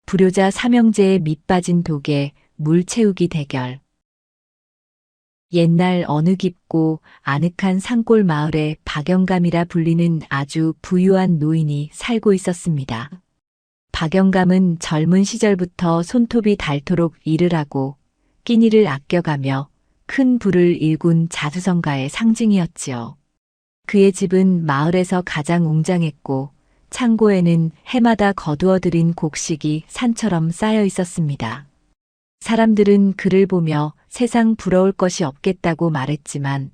불효자 삼형제의 밑빠진 독에 물 채우기 대결. 옛날 어느 깊고 아늑한 산골 마을에 박영감이라 불리는 아주 부유한 노인이 살고 있었습니다. 박영감은 젊은 시절부터 손톱이 닳도록 일을 하고 끼니를 아껴가며 큰 부를 일군 자수성가의 상징이었지요. 그의 집은 마을에서 가장 웅장했고 창고에는 해마다 거두어들인 곡식이 산처럼 쌓여 있었습니다. 사람들은 그를 보며 세상 부러울 것이 없겠다고 말했지만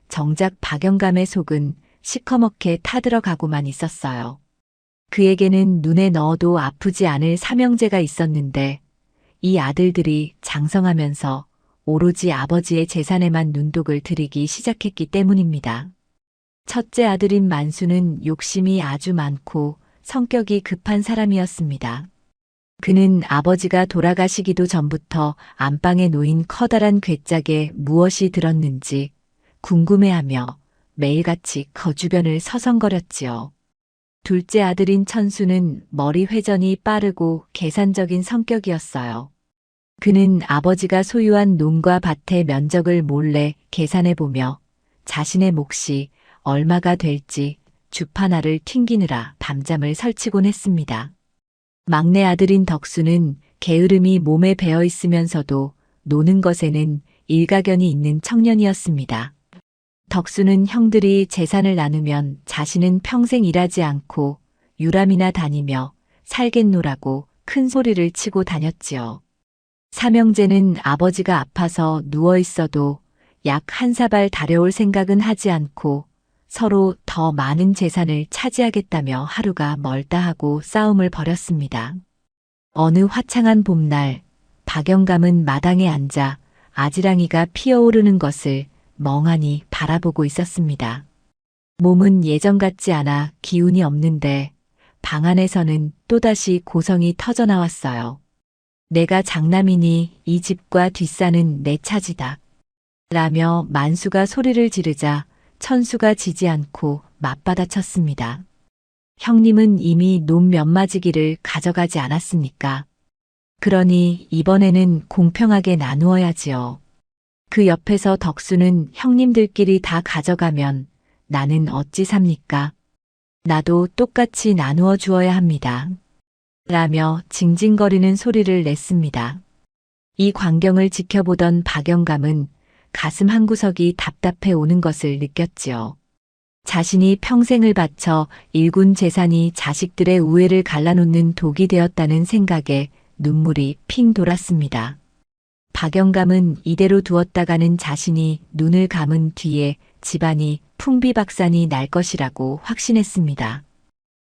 정작 박영감의 속은 시커멓게 타들어가고만 있었어요. 그에게는 눈에 넣어도 아프지 않을 삼형제가 있었는데 이 아들들이 장성하면서 오로지 아버지의 재산에만 눈독을 들이기 시작했기 때문입니다. 첫째 아들인 만수는 욕심이 아주 많고 성격이 급한 사람이었습니다. 그는 아버지가 돌아가시기도 전부터 안방에 놓인 커다란 괴짝에 무엇이 들었는지 궁금해하며 매일같이 그 주변을 서성거렸지요. 둘째 아들인 천수는 머리 회전이 빠르고 계산적인 성격이었어요. 그는 아버지가 소유한 농과 밭의 면적을 몰래 계산해보며 자신의 몫이 얼마가 될지 주파나를 튕기느라 밤잠을 설치곤 했습니다. 막내 아들인 덕수는 게으름이 몸에 배어 있으면서도 노는 것에는 일가견이 있는 청년이었습니다. 덕수는 형들이 재산을 나누면 자신은 평생 일하지 않고 유람이나 다니며 살겠노라고 큰 소리를 치고 다녔지요. 삼형제는 아버지가 아파서 누워 있어도 약 한 사발 다려올 생각은 하지 않고 서로 더 많은 재산을 차지하겠다며 하루가 멀다 하고 싸움을 벌였습니다. 어느 화창한 봄날 박영감은 마당에 앉아 아지랑이가 피어오르는 것을 멍하니 바라보고 있었습니다. 몸은 예전 같지 않아 기운이 없는데 방 안에서는 또다시 고성이 터져나왔어요. 내가 장남이니 이 집과 뒷산은 내 차지다. 라며 만수가 소리를 지르자 천수가 지지 않고 맞받아쳤습니다. 형님은 이미 논 몇마지기를 가져가지 않았습니까? 그러니 이번에는 공평하게 나누어야지요. 그 옆에서 덕수는 형님들끼리 다 가져가면 나는 어찌 삽니까? 나도 똑같이 나누어 주어야 합니다. 라며 징징거리는 소리를 냈습니다. 이 광경을 지켜보던 박영감은 가슴 한구석이 답답해 오는 것을 느꼈지요. 자신이 평생을 바쳐 일군 재산이 자식들의 우애를 갈라놓는 독이 되었다는 생각에 눈물이 핑 돌았습니다. 박영감은 이대로 두었다가는 자신이 눈을 감은 뒤에 집안이 풍비박산이 날 것이라고 확신했습니다.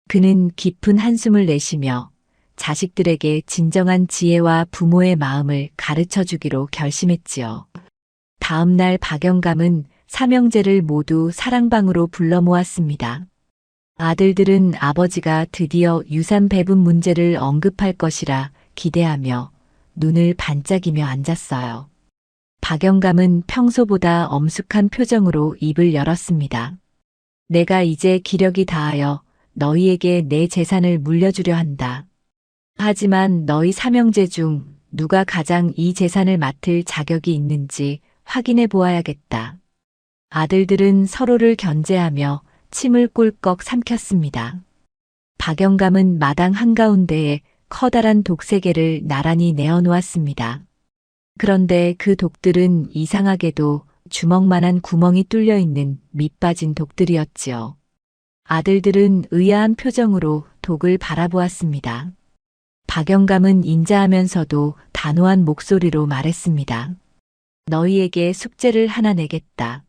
그는 깊은 한숨을 내쉬며 자식들에게 진정한 지혜와 부모의 마음을 가르쳐 주기로 결심했지요. 다음 날 박영감은 삼형제를 모두 사랑방으로 불러 모았습니다. 아들들은 아버지가 드디어 유산 배분 문제를 언급할 것이라 기대하며 눈을 반짝이며 앉았어요. 박영감은 평소보다 엄숙한 표정으로 입을 열었습니다. 내가 이제 기력이 다하여 너희에게 내 재산을 물려주려 한다. 하지만 너희 삼형제 중 누가 가장 이 재산을 맡을 자격이 있는지 확인해 보아야겠다. 아들들은 서로를 견제하며 침을 꿀꺽 삼켰습니다. 박영감은 마당 한가운데에 커다란 독 3개를 나란히 내어놓았습니다. 그런데 그 독들은 이상하게도 주먹만한 구멍이 뚫려 있는 밑빠진 독들이었지요. 아들들은 의아한 표정으로 독을 바라보았습니다. 박영감은 인자하면서도 단호한 목소리로 말했습니다. 너희에게 숙제를 하나 내겠다.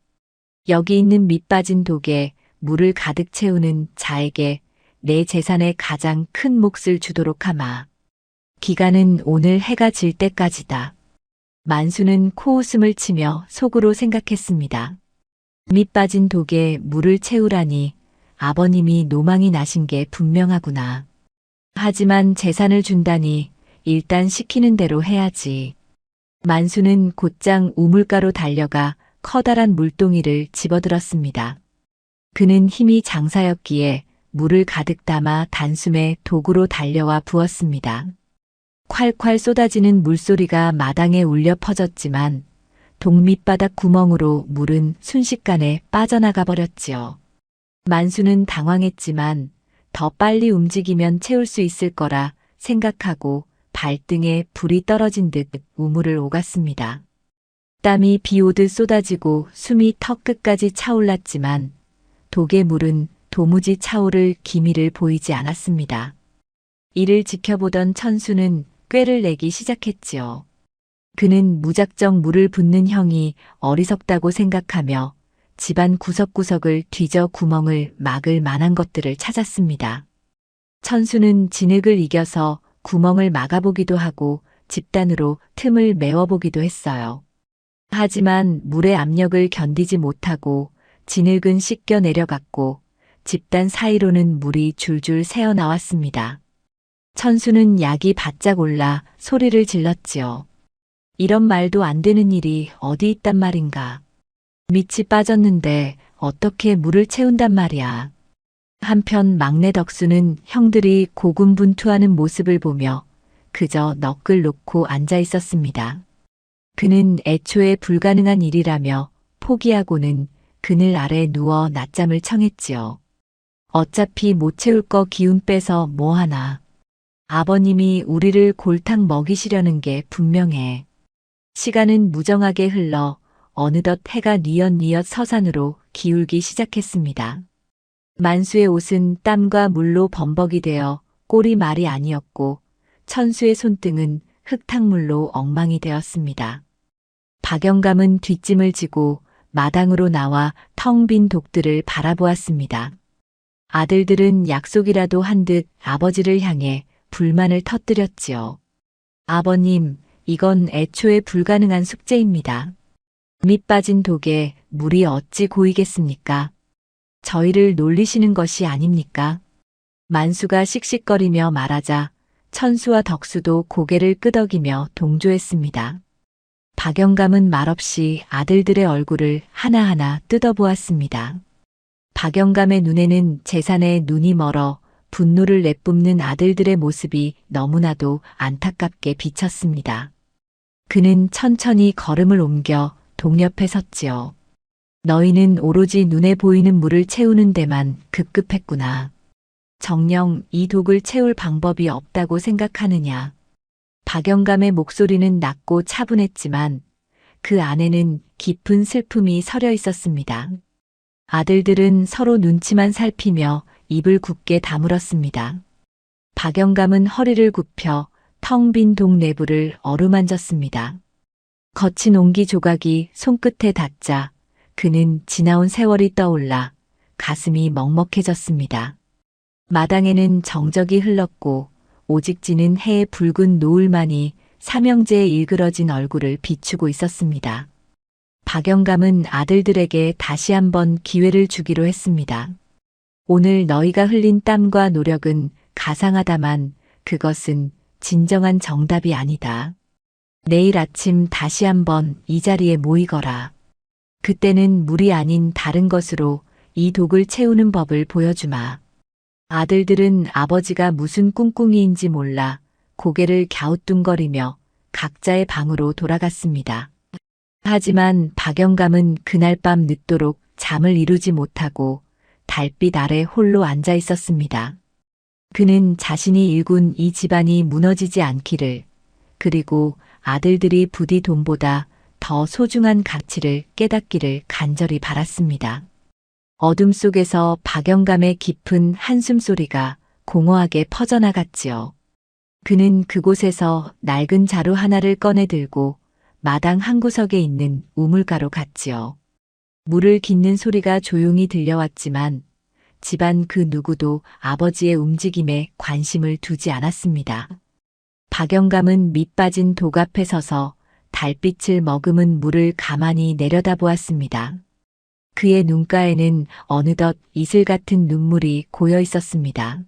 여기 있는 밑빠진 독에 물을 가득 채우는 자에게 내 재산의 가장 큰 몫을 주도록 하마. 기간은 오늘 해가 질 때까지다. 만수는 코웃음을 치며 속으로 생각했습니다. 밑빠진 독에 물을 채우라니 아버님이 노망이 나신 게 분명하구나. 하지만 재산을 준다니 일단 시키는 대로 해야지. 만수는 곧장 우물가로 달려가 커다란 물동이를 집어들었습니다. 그는 힘이 장사였기에 물을 가득 담아 단숨에 독으로 달려와 부었습니다. 콸콸 쏟아지는 물소리가 마당에 울려 퍼졌지만 독 밑바닥 구멍으로 물은 순식간에 빠져나가 버렸지요. 만수는 당황했지만 더 빨리 움직이면 채울 수 있을 거라 생각하고 발등에 불이 떨어진 듯 우물을 오갔습니다. 땀이 비 오듯 쏟아지고 숨이 턱끝까지 차올랐지만 독의 물은 도무지 차오를 기미를 보이지 않았습니다. 이를 지켜보던 천수는 꾀를 내기 시작했지요. 그는 무작정 물을 붓는 형이 어리석다고 생각하며 집안 구석구석을 뒤져 구멍을 막을 만한 것들을 찾았습니다. 천수는 진흙을 이겨서 구멍을 막아보기도 하고 집단으로 틈을 메워보기도 했어요. 하지만 물의 압력을 견디지 못하고 진흙은 씻겨 내려갔고 집단 사이로는 물이 줄줄 새어나왔습니다. 천수는 약이 바짝 올라 소리를 질렀지요. 이런 말도 안 되는 일이 어디 있단 말인가. 밑이 빠졌는데 어떻게 물을 채운단 말이야. 한편 막내 덕수는 형들이 고군분투하는 모습을 보며 그저 넋을 놓고 앉아 있었습니다. 그는 애초에 불가능한 일이라며 포기하고는 그늘 아래 누워 낮잠을 청했지요. 어차피 못 채울 거 기운 빼서 뭐하나. 아버님이 우리를 골탕 먹이시려는 게 분명해. 시간은 무정하게 흘러 어느덧 해가 뉘엿뉘엿 서산으로 기울기 시작했습니다. 만수의 옷은 땀과 물로 범벅이 되어 꼴이 말이 아니었고 천수의 손등은 흙탕물로 엉망이 되었습니다. 박영감은 뒷짐을 지고 마당으로 나와 텅 빈 독들을 바라보았습니다. 아들들은 약속이라도 한 듯 아버지를 향해 불만을 터뜨렸지요. 아버님, 이건 애초에 불가능한 숙제입니다. 밑 빠진 독에 물이 어찌 고이겠습니까? 저희를 놀리시는 것이 아닙니까? 만수가 씩씩거리며 말하자 천수와 덕수도 고개를 끄덕이며 동조했습니다. 박영감은 말없이 아들들의 얼굴을 하나하나 뜯어보았습니다. 박영감의 눈에는 재산에 눈이 멀어 분노를 내뿜는 아들들의 모습이 너무나도 안타깝게 비쳤습니다. 그는 천천히 걸음을 옮겨 독 옆에 섰지요. 너희는 오로지 눈에 보이는 물을 채우는 데만 급급했구나. 정녕 이 독을 채울 방법이 없다고 생각하느냐. 박영감의 목소리는 낮고 차분했지만 그 안에는 깊은 슬픔이 서려 있었습니다. 아들들은 서로 눈치만 살피며 입을 굳게 다물었습니다. 박영감은 허리를 굽혀 텅 빈 독 내부를 어루만졌습니다. 거친 옹기 조각이 손끝에 닿자 그는 지나온 세월이 떠올라 가슴이 먹먹해졌습니다. 마당에는 정적이 흘렀고 오직 지는 해의 붉은 노을만이 삼형제의 일그러진 얼굴을 비추고 있었습니다. 박영감은 아들들에게 다시 한번 기회를 주기로 했습니다. 오늘 너희가 흘린 땀과 노력은 가상하다만 그것은 진정한 정답이 아니다. 내일 아침 다시 한번 이 자리에 모이거라. 그때는 물이 아닌 다른 것으로 이 독을 채우는 법을 보여주마. 아들들은 아버지가 무슨 꿍꿍이인지 몰라 고개를 갸우뚱거리며 각자의 방으로 돌아갔습니다. 하지만 박영감은 그날 밤 늦도록 잠을 이루지 못하고 달빛 아래 홀로 앉아 있었습니다. 그는 자신이 일군 이 집안이 무너지지 않기를, 그리고 아들들이 부디 돈보다 더 소중한 가치를 깨닫기를 간절히 바랐습니다. 어둠 속에서 박영감의 깊은 한숨 소리가 공허하게 퍼져나갔지요. 그는 그곳에서 낡은 자루 하나를 꺼내 들고 마당 한구석에 있는 우물가로 갔지요. 물을 깃는 소리가 조용히 들려왔지만 집안 그 누구도 아버지의 움직임에 관심을 두지 않았습니다. 박영감은 밑빠진 독 앞에 서서 달빛을 머금은 물을 가만히 내려다보았습니다. 그의 눈가에는 어느덧 이슬 같은 눈물이 고여 있었습니다.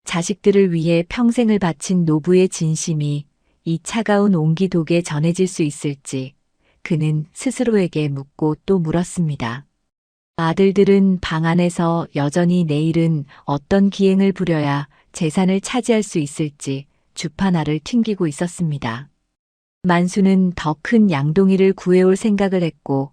자식들을 위해 평생을 바친 노부의 진심이 이 차가운 옹기독에 전해질 수 있을지 그는 스스로에게 묻고 또 물었습니다. 아들들은 방 안에서 여전히 내일은 어떤 기행을 부려야 재산을 차지할 수 있을지 주파나를 튕기고 있었습니다. 만수는 더 큰 양동이를 구해올 생각을 했고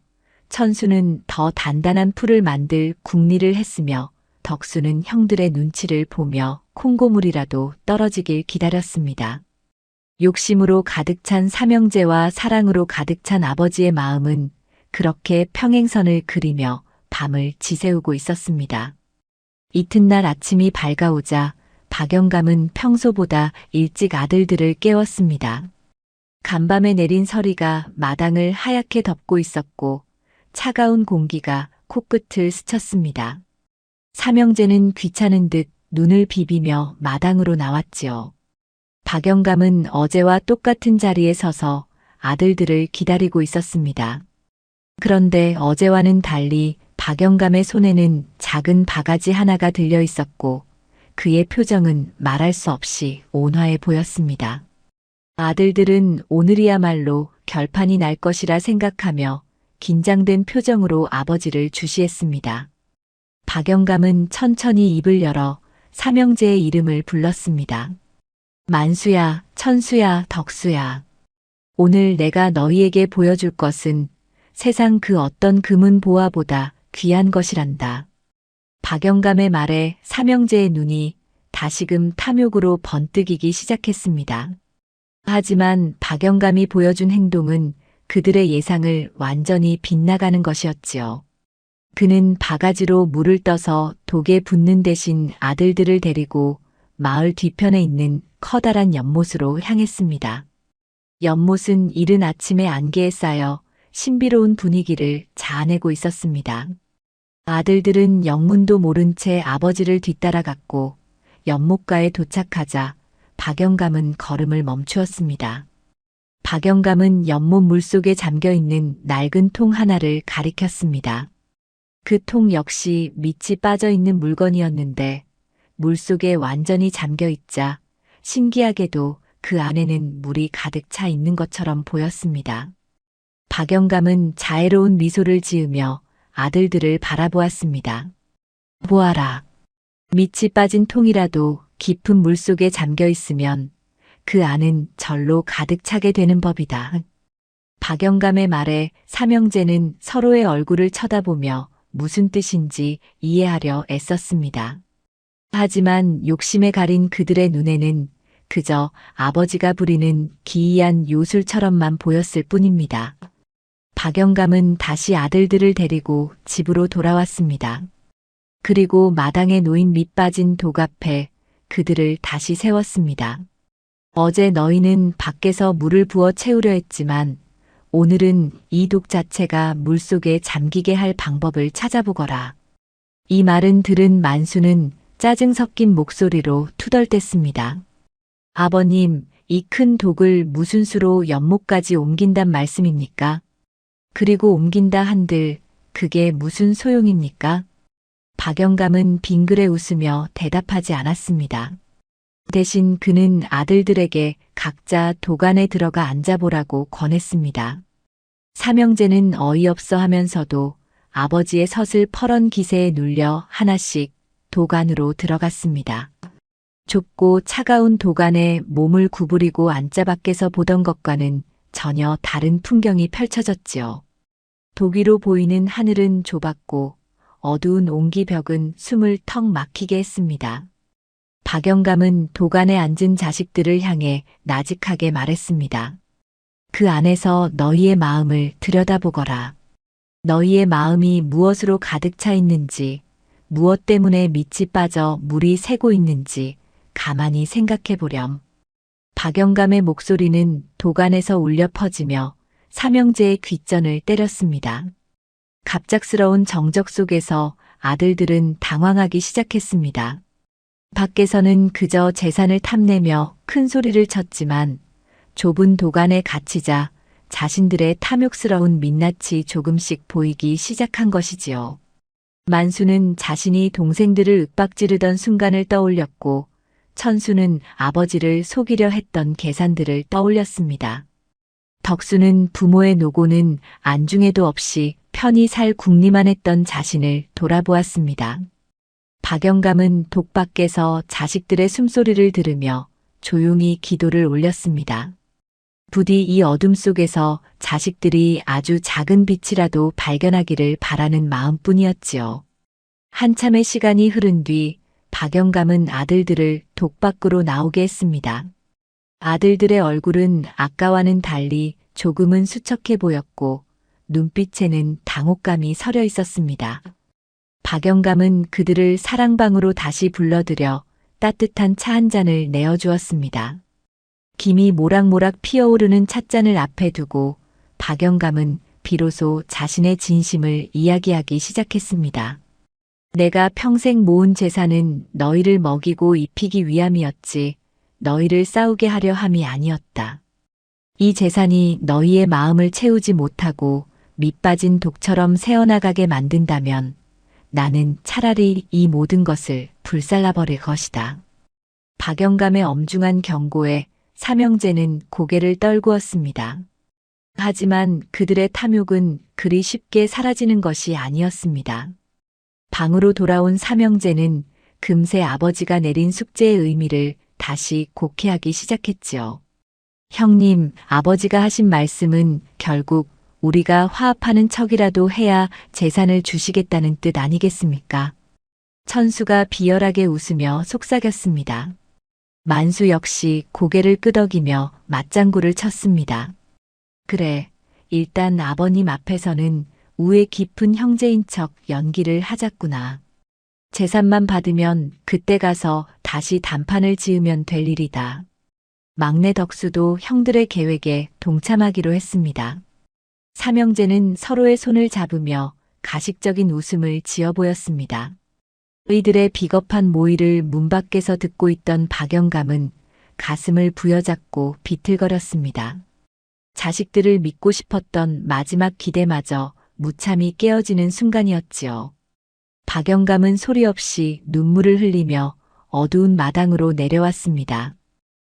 천수는 더 단단한 풀을 만들 궁리를 했으며 덕수는 형들의 눈치를 보며 콩고물이라도 떨어지길 기다렸습니다. 욕심으로 가득 찬 삼형제와 사랑으로 가득 찬 아버지의 마음은 그렇게 평행선을 그리며 밤을 지새우고 있었습니다. 이튿날 아침이 밝아오자 박영감은 평소보다 일찍 아들들을 깨웠습니다. 간밤에 내린 서리가 마당을 하얗게 덮고 있었고 차가운 공기가 코끝을 스쳤습니다. 삼형제는 귀찮은 듯 눈을 비비며 마당으로 나왔지요. 박영감은 어제와 똑같은 자리에 서서 아들들을 기다리고 있었습니다. 그런데 어제와는 달리 박영감의 손에는 작은 바가지 하나가 들려 있었고 그의 표정은 말할 수 없이 온화해 보였습니다. 아들들은 오늘이야말로 결판이 날 것이라 생각하며 긴장된 표정으로 아버지를 주시했습니다. 박영감은 천천히 입을 열어 삼형제의 이름을 불렀습니다. 만수야, 천수야, 덕수야. 오늘 내가 너희에게 보여줄 것은 세상 그 어떤 금은 보화보다 귀한 것이란다. 박영감의 말에 삼형제의 눈이 다시금 탐욕으로 번뜩이기 시작했습니다. 하지만 박영감이 보여준 행동은 그들의 예상을 완전히 빗나가는 것이었지요. 그는 바가지로 물을 떠서 독에 붓는 대신 아들들을 데리고 마을 뒤편에 있는 커다란 연못으로 향했습니다. 연못은 이른 아침에 안개에 쌓여 신비로운 분위기를 자아내고 있었습니다. 아들들은 영문도 모른 채 아버지를 뒤따라갔고 연못가에 도착하자 박영감은 걸음을 멈추었습니다. 박영감은 연못 물속에 잠겨있는 낡은 통 하나를 가리켰습니다. 그 통 역시 밑이 빠져있는 물건이었는데 물속에 완전히 잠겨있자 신기하게도 그 안에는 물이 가득 차 있는 것처럼 보였습니다. 박영감은 자애로운 미소를 지으며 아들들을 바라보았습니다. 보아라. 밑이 빠진 통이라도 깊은 물속에 잠겨 있으면 그 안은 절로 가득 차게 되는 법이다. 박영감의 말에 삼형제는 서로의 얼굴을 쳐다보며 무슨 뜻인지 이해하려 애썼습니다. 하지만 욕심에 가린 그들의 눈에는 그저 아버지가 부리는 기이한 요술처럼만 보였을 뿐입니다. 박영감은 다시 아들들을 데리고 집으로 돌아왔습니다. 그리고 마당에 놓인 밑 빠진 독 앞에 그들을 다시 세웠습니다. 어제 너희는 밖에서 물을 부어 채우려 했지만 오늘은 이 독 자체가 물속에 잠기게 할 방법을 찾아보거라. 이 말은 들은 만수는 짜증 섞인 목소리로 투덜댔습니다. 아버님, 이 큰 독을 무슨 수로 연못까지 옮긴단 말씀입니까? 그리고 옮긴다 한들 그게 무슨 소용입니까? 박영감은 빙그레 웃으며 대답하지 않았습니다. 대신 그는 아들들에게 각자 독 안에 들어가 앉아보라고 권했습니다. 삼형제는 어이없어 하면서도 아버지의 서슬퍼런 기세에 눌려 하나씩 독 안으로 들어갔습니다. 좁고 차가운 독 안에 몸을 구부리고 앉자 밖에서 보던 것과는 전혀 다른 풍경이 펼쳐졌지요. 독 위로 보이는 하늘은 좁았고 어두운 옹기벽은 숨을 턱 막히게 했습니다. 박영감은 독 안에 앉은 자식들을 향해 나직하게 말했습니다. 그 안에서 너희의 마음을 들여다보거라. 너희의 마음이 무엇으로 가득 차 있는지, 무엇 때문에 밑이 빠져 물이 새고 있는지 가만히 생각해 보렴. 박영감의 목소리는 독 안에서 울려 퍼지며 삼형제의 귓전을 때렸습니다. 갑작스러운 정적 속에서 아들들은 당황하기 시작했습니다. 밖에서는 그저 재산을 탐내며 큰 소리를 쳤지만 좁은 독 안에 갇히자 자신들의 탐욕스러운 민낯이 조금씩 보이기 시작한 것이지요. 만수는 자신이 동생들을 윽박지르던 순간을 떠올렸고 천수는 아버지를 속이려 했던 계산들을 떠올렸습니다. 덕수는 부모의 노고는 안중에도 없이 편히 살 궁리만 했던 자신을 돌아보았습니다. 박영감은 독 밖에서 자식들의 숨소리를 들으며 조용히 기도를 올렸습니다. 부디 이 어둠 속에서 자식들이 아주 작은 빛이라도 발견하기를 바라는 마음뿐이었지요. 한참의 시간이 흐른 뒤 박영감은 아들들을 독 밖으로 나오게 했습니다. 아들들의 얼굴은 아까와는 달리 조금은 수척해 보였고 눈빛에는 당혹감이 서려 있었습니다. 박영감은 그들을 사랑방으로 다시 불러들여 따뜻한 차 한 잔을 내어주었습니다. 김이 모락모락 피어오르는 찻잔을 앞에 두고 박영감은 비로소 자신의 진심을 이야기하기 시작했습니다. 내가 평생 모은 재산은 너희를 먹이고 입히기 위함이었지 너희를 싸우게 하려 함이 아니었다. 이 재산이 너희의 마음을 채우지 못하고 밑빠진 독처럼 새어나가게 만든다면 나는 차라리 이 모든 것을 불살라버릴 것이다. 박영감의 엄중한 경고에 삼형제는 고개를 떨구었습니다. 하지만 그들의 탐욕은 그리 쉽게 사라지는 것이 아니었습니다. 방으로 돌아온 삼형제는 금세 아버지가 내린 숙제의 의미를 다시 곡해하기 시작했지요. 형님, 아버지가 하신 말씀은 결국 우리가 화합하는 척이라도 해야 재산을 주시겠다는 뜻 아니겠습니까? 천수가 비열하게 웃으며 속삭였습니다. 만수 역시 고개를 끄덕이며 맞장구를 쳤습니다. 그래, 일단 아버님 앞에서는 우애 깊은 형제인 척 연기를 하자꾸나. 재산만 받으면 그때 가서 다시 단판을 지으면 될 일이다. 막내 덕수도 형들의 계획에 동참하기로 했습니다. 삼형제는 서로의 손을 잡으며 가식적인 웃음을 지어 보였습니다. 의들의 비겁한 모의를 문 밖에서 듣고 있던 박영감은 가슴을 부여잡고 비틀거렸습니다. 자식들을 믿고 싶었던 마지막 기대마저 무참히 깨어지는 순간이었지요. 박영감은 소리 없이 눈물을 흘리며 어두운 마당으로 내려왔습니다.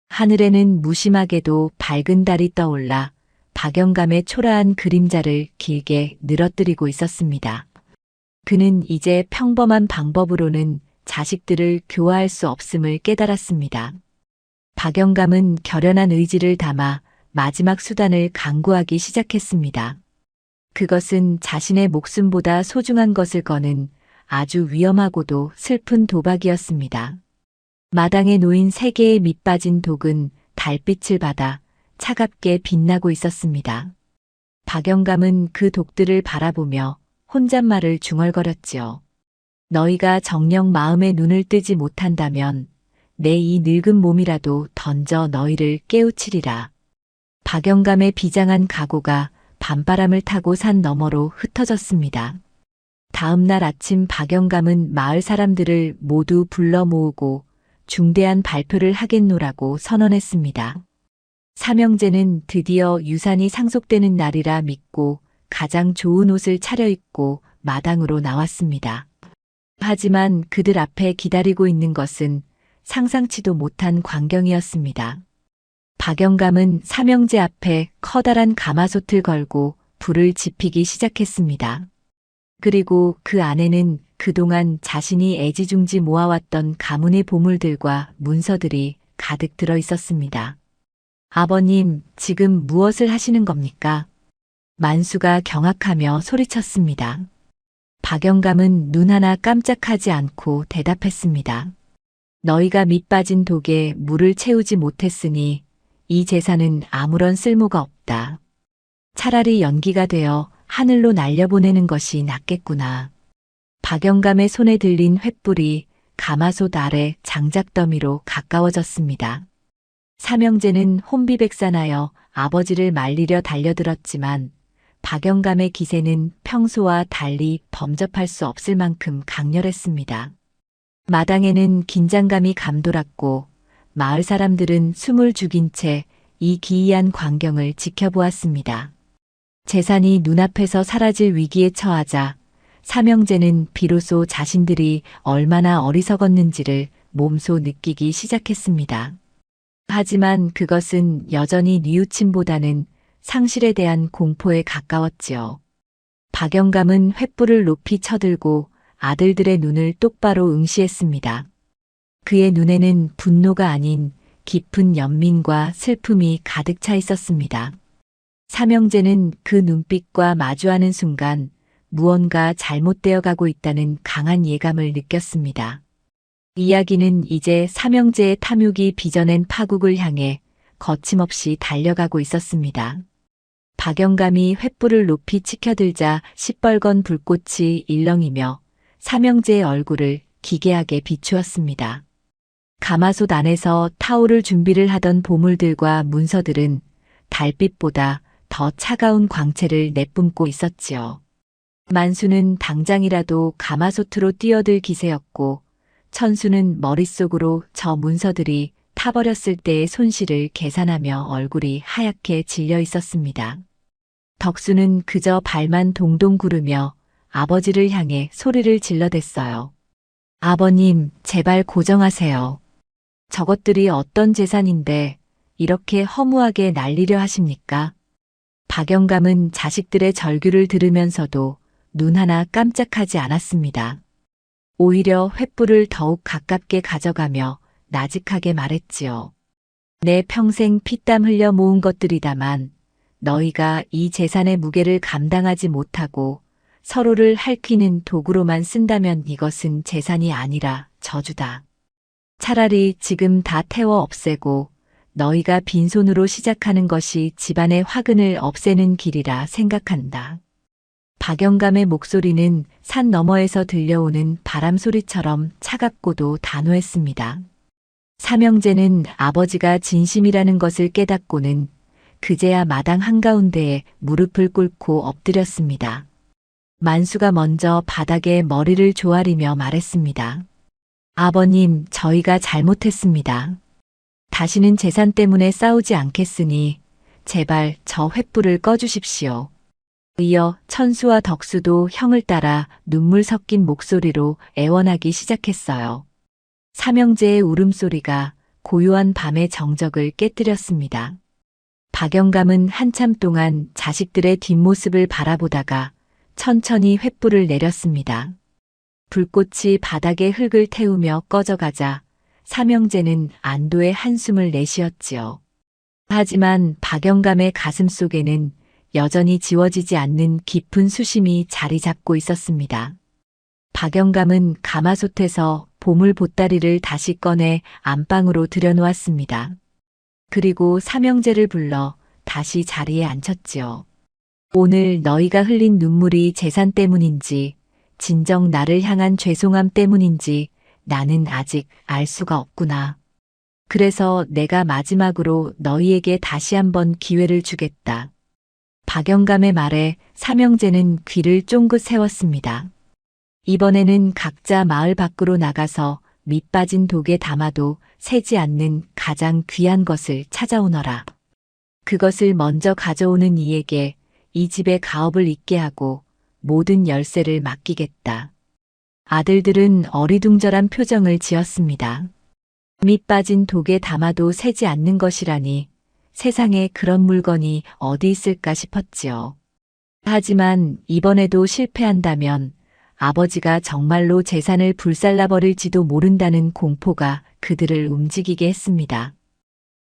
하늘에는 무심하게도 밝은 달이 떠올라 박영감의 초라한 그림자를 길게 늘어뜨리고 있었습니다. 그는 이제 평범한 방법으로는 자식들을 교화할 수 없음을 깨달았습니다. 박영감은 결연한 의지를 담아 마지막 수단을 강구하기 시작했습니다. 그것은 자신의 목숨보다 소중한 것을 거는 아주 위험하고도 슬픈 도박이었습니다. 마당에 놓인 3개의 밑빠진 독은 달빛을 받아 차갑게 빛나고 있었습니다. 박영감은 그 독들을 바라보며 혼잣말을 중얼거렸지요. 너희가 정녕 마음에 눈을 뜨지 못한다면 내 이 늙은 몸이라도 던져 너희를 깨우치리라. 박영감의 비장한 각오가 밤바람을 타고 산 너머로 흩어졌습니다. 다음 날 아침 박영감은 마을 사람들을 모두 불러 모으고 중대한 발표를 하겠노라고 선언했습니다. 삼형제는 드디어 유산이 상속되는 날이라 믿고 가장 좋은 옷을 차려입고 마당으로 나왔습니다. 하지만 그들 앞에 기다리고 있는 것은 상상치도 못한 광경이었습니다. 박영감은 삼형제 앞에 커다란 가마솥을 걸고 불을 지피기 시작했습니다. 그리고 그 안에는 그동안 자신이 애지중지 모아왔던 가문의 보물들과 문서들이 가득 들어 있었습니다. 아버님, 지금 무엇을 하시는 겁니까? 만수가 경악하며 소리쳤습니다. 박영감은 눈 하나 깜짝하지 않고 대답했습니다. 너희가 밑빠진 독에 물을 채우지 못했으니 이 재산은 아무런 쓸모가 없다. 차라리 연기가 되어 하늘로 날려보내는 것이 낫겠구나. 박영감의 손에 들린 횃불이 가마솥 아래 장작더미로 가까워졌습니다. 삼형제는 혼비백산하여 아버지를 말리려 달려들었지만 박영감의 기세는 평소와 달리 범접할 수 없을 만큼 강렬했습니다. 마당에는 긴장감이 감돌았고 마을 사람들은 숨을 죽인 채 이 기이한 광경을 지켜보았습니다. 재산이 눈앞에서 사라질 위기에 처하자 삼형제는 비로소 자신들이 얼마나 어리석었는지를 몸소 느끼기 시작했습니다. 하지만 그것은 여전히 뉘우침보다는 상실에 대한 공포에 가까웠지요. 박영감은 횃불을 높이 쳐들고 아들들의 눈을 똑바로 응시했습니다. 그의 눈에는 분노가 아닌 깊은 연민과 슬픔이 가득 차 있었습니다. 삼형제는 그 눈빛과 마주하는 순간 무언가 잘못되어 가고 있다는 강한 예감을 느꼈습니다. 이야기는 이제 삼형제의 탐욕이 빚어낸 파국을 향해 거침없이 달려가고 있었습니다. 박영감이 횃불을 높이 치켜들자 시뻘건 불꽃이 일렁이며 삼형제의 얼굴을 기괴하게 비추었습니다. 가마솥 안에서 타오를 준비를 하던 보물들과 문서들은 달빛보다 더 차가운 광채를 내뿜고 있었지요. 만수는 당장이라도 가마솥으로 뛰어들 기세였고 천수는 머릿속으로 저 문서들이 타버렸을 때의 손실을 계산하며 얼굴이 하얗게 질려 있었습니다. 덕수는 그저 발만 동동 구르며 아버지를 향해 소리를 질러댔어요. 아버님, 제발 고정하세요. 저것들이 어떤 재산인데 이렇게 허무하게 날리려 하십니까? 박영감은 자식들의 절규를 들으면서도 눈 하나 깜짝하지 않았습니다. 오히려 횃불을 더욱 가깝게 가져가며 나직하게 말했지요. 내 평생 피땀 흘려 모은 것들이다만 너희가 이 재산의 무게를 감당하지 못하고 서로를 핥히는 도구로만 쓴다면 이것은 재산이 아니라 저주다. 차라리 지금 다 태워 없애고 너희가 빈손으로 시작하는 것이 집안의 화근을 없애는 길이라 생각한다. 박영감의 목소리는 산 너머에서 들려오는 바람 소리처럼 차갑고도 단호했습니다. 삼형제는 아버지가 진심이라는 것을 깨닫고는 그제야 마당 한가운데에 무릎을 꿇고 엎드렸습니다. 만수가 먼저 바닥에 머리를 조아리며 말했습니다. 아버님, 저희가 잘못했습니다. 다시는 재산 때문에 싸우지 않겠으니 제발 저 횃불을 꺼주십시오. 이어 천수와 덕수도 형을 따라 눈물 섞인 목소리로 애원하기 시작했어요. 삼형제의 울음소리가 고요한 밤의 정적을 깨뜨렸습니다. 박영감은 한참 동안 자식들의 뒷모습을 바라보다가 천천히 횃불을 내렸습니다. 불꽃이 바닥에 흙을 태우며 꺼져가자 삼형제는 안도의 한숨을 내쉬었지요. 하지만 박영감의 가슴 속에는 여전히 지워지지 않는 깊은 수심이 자리 잡고 있었습니다. 박영감은 가마솥에서 보물 보따리를 다시 꺼내 안방으로 들여놓았습니다. 그리고 삼형제를 불러 다시 자리에 앉혔지요. 오늘 너희가 흘린 눈물이 재산 때문인지 진정 나를 향한 죄송함 때문인지 나는 아직 알 수가 없구나. 그래서 내가 마지막으로 너희에게 다시 한번 기회를 주겠다. 박영감의 말에 삼형제는 귀를 쫑긋 세웠습니다. 이번에는 각자 마을 밖으로 나가서 밑 빠진 독에 담아도 새지 않는 가장 귀한 것을 찾아오너라. 그것을 먼저 가져오는 이에게 이 집의 가업을 잊게 하고 모든 열쇠를 맡기겠다. 아들들은 어리둥절한 표정을 지었습니다. 밑 빠진 독에 담아도 새지 않는 것이라니 세상에 그런 물건이 어디 있을까 싶었지요. 하지만 이번에도 실패한다면 아버지가 정말로 재산을 불살라버릴지도 모른다는 공포가 그들을 움직이게 했습니다.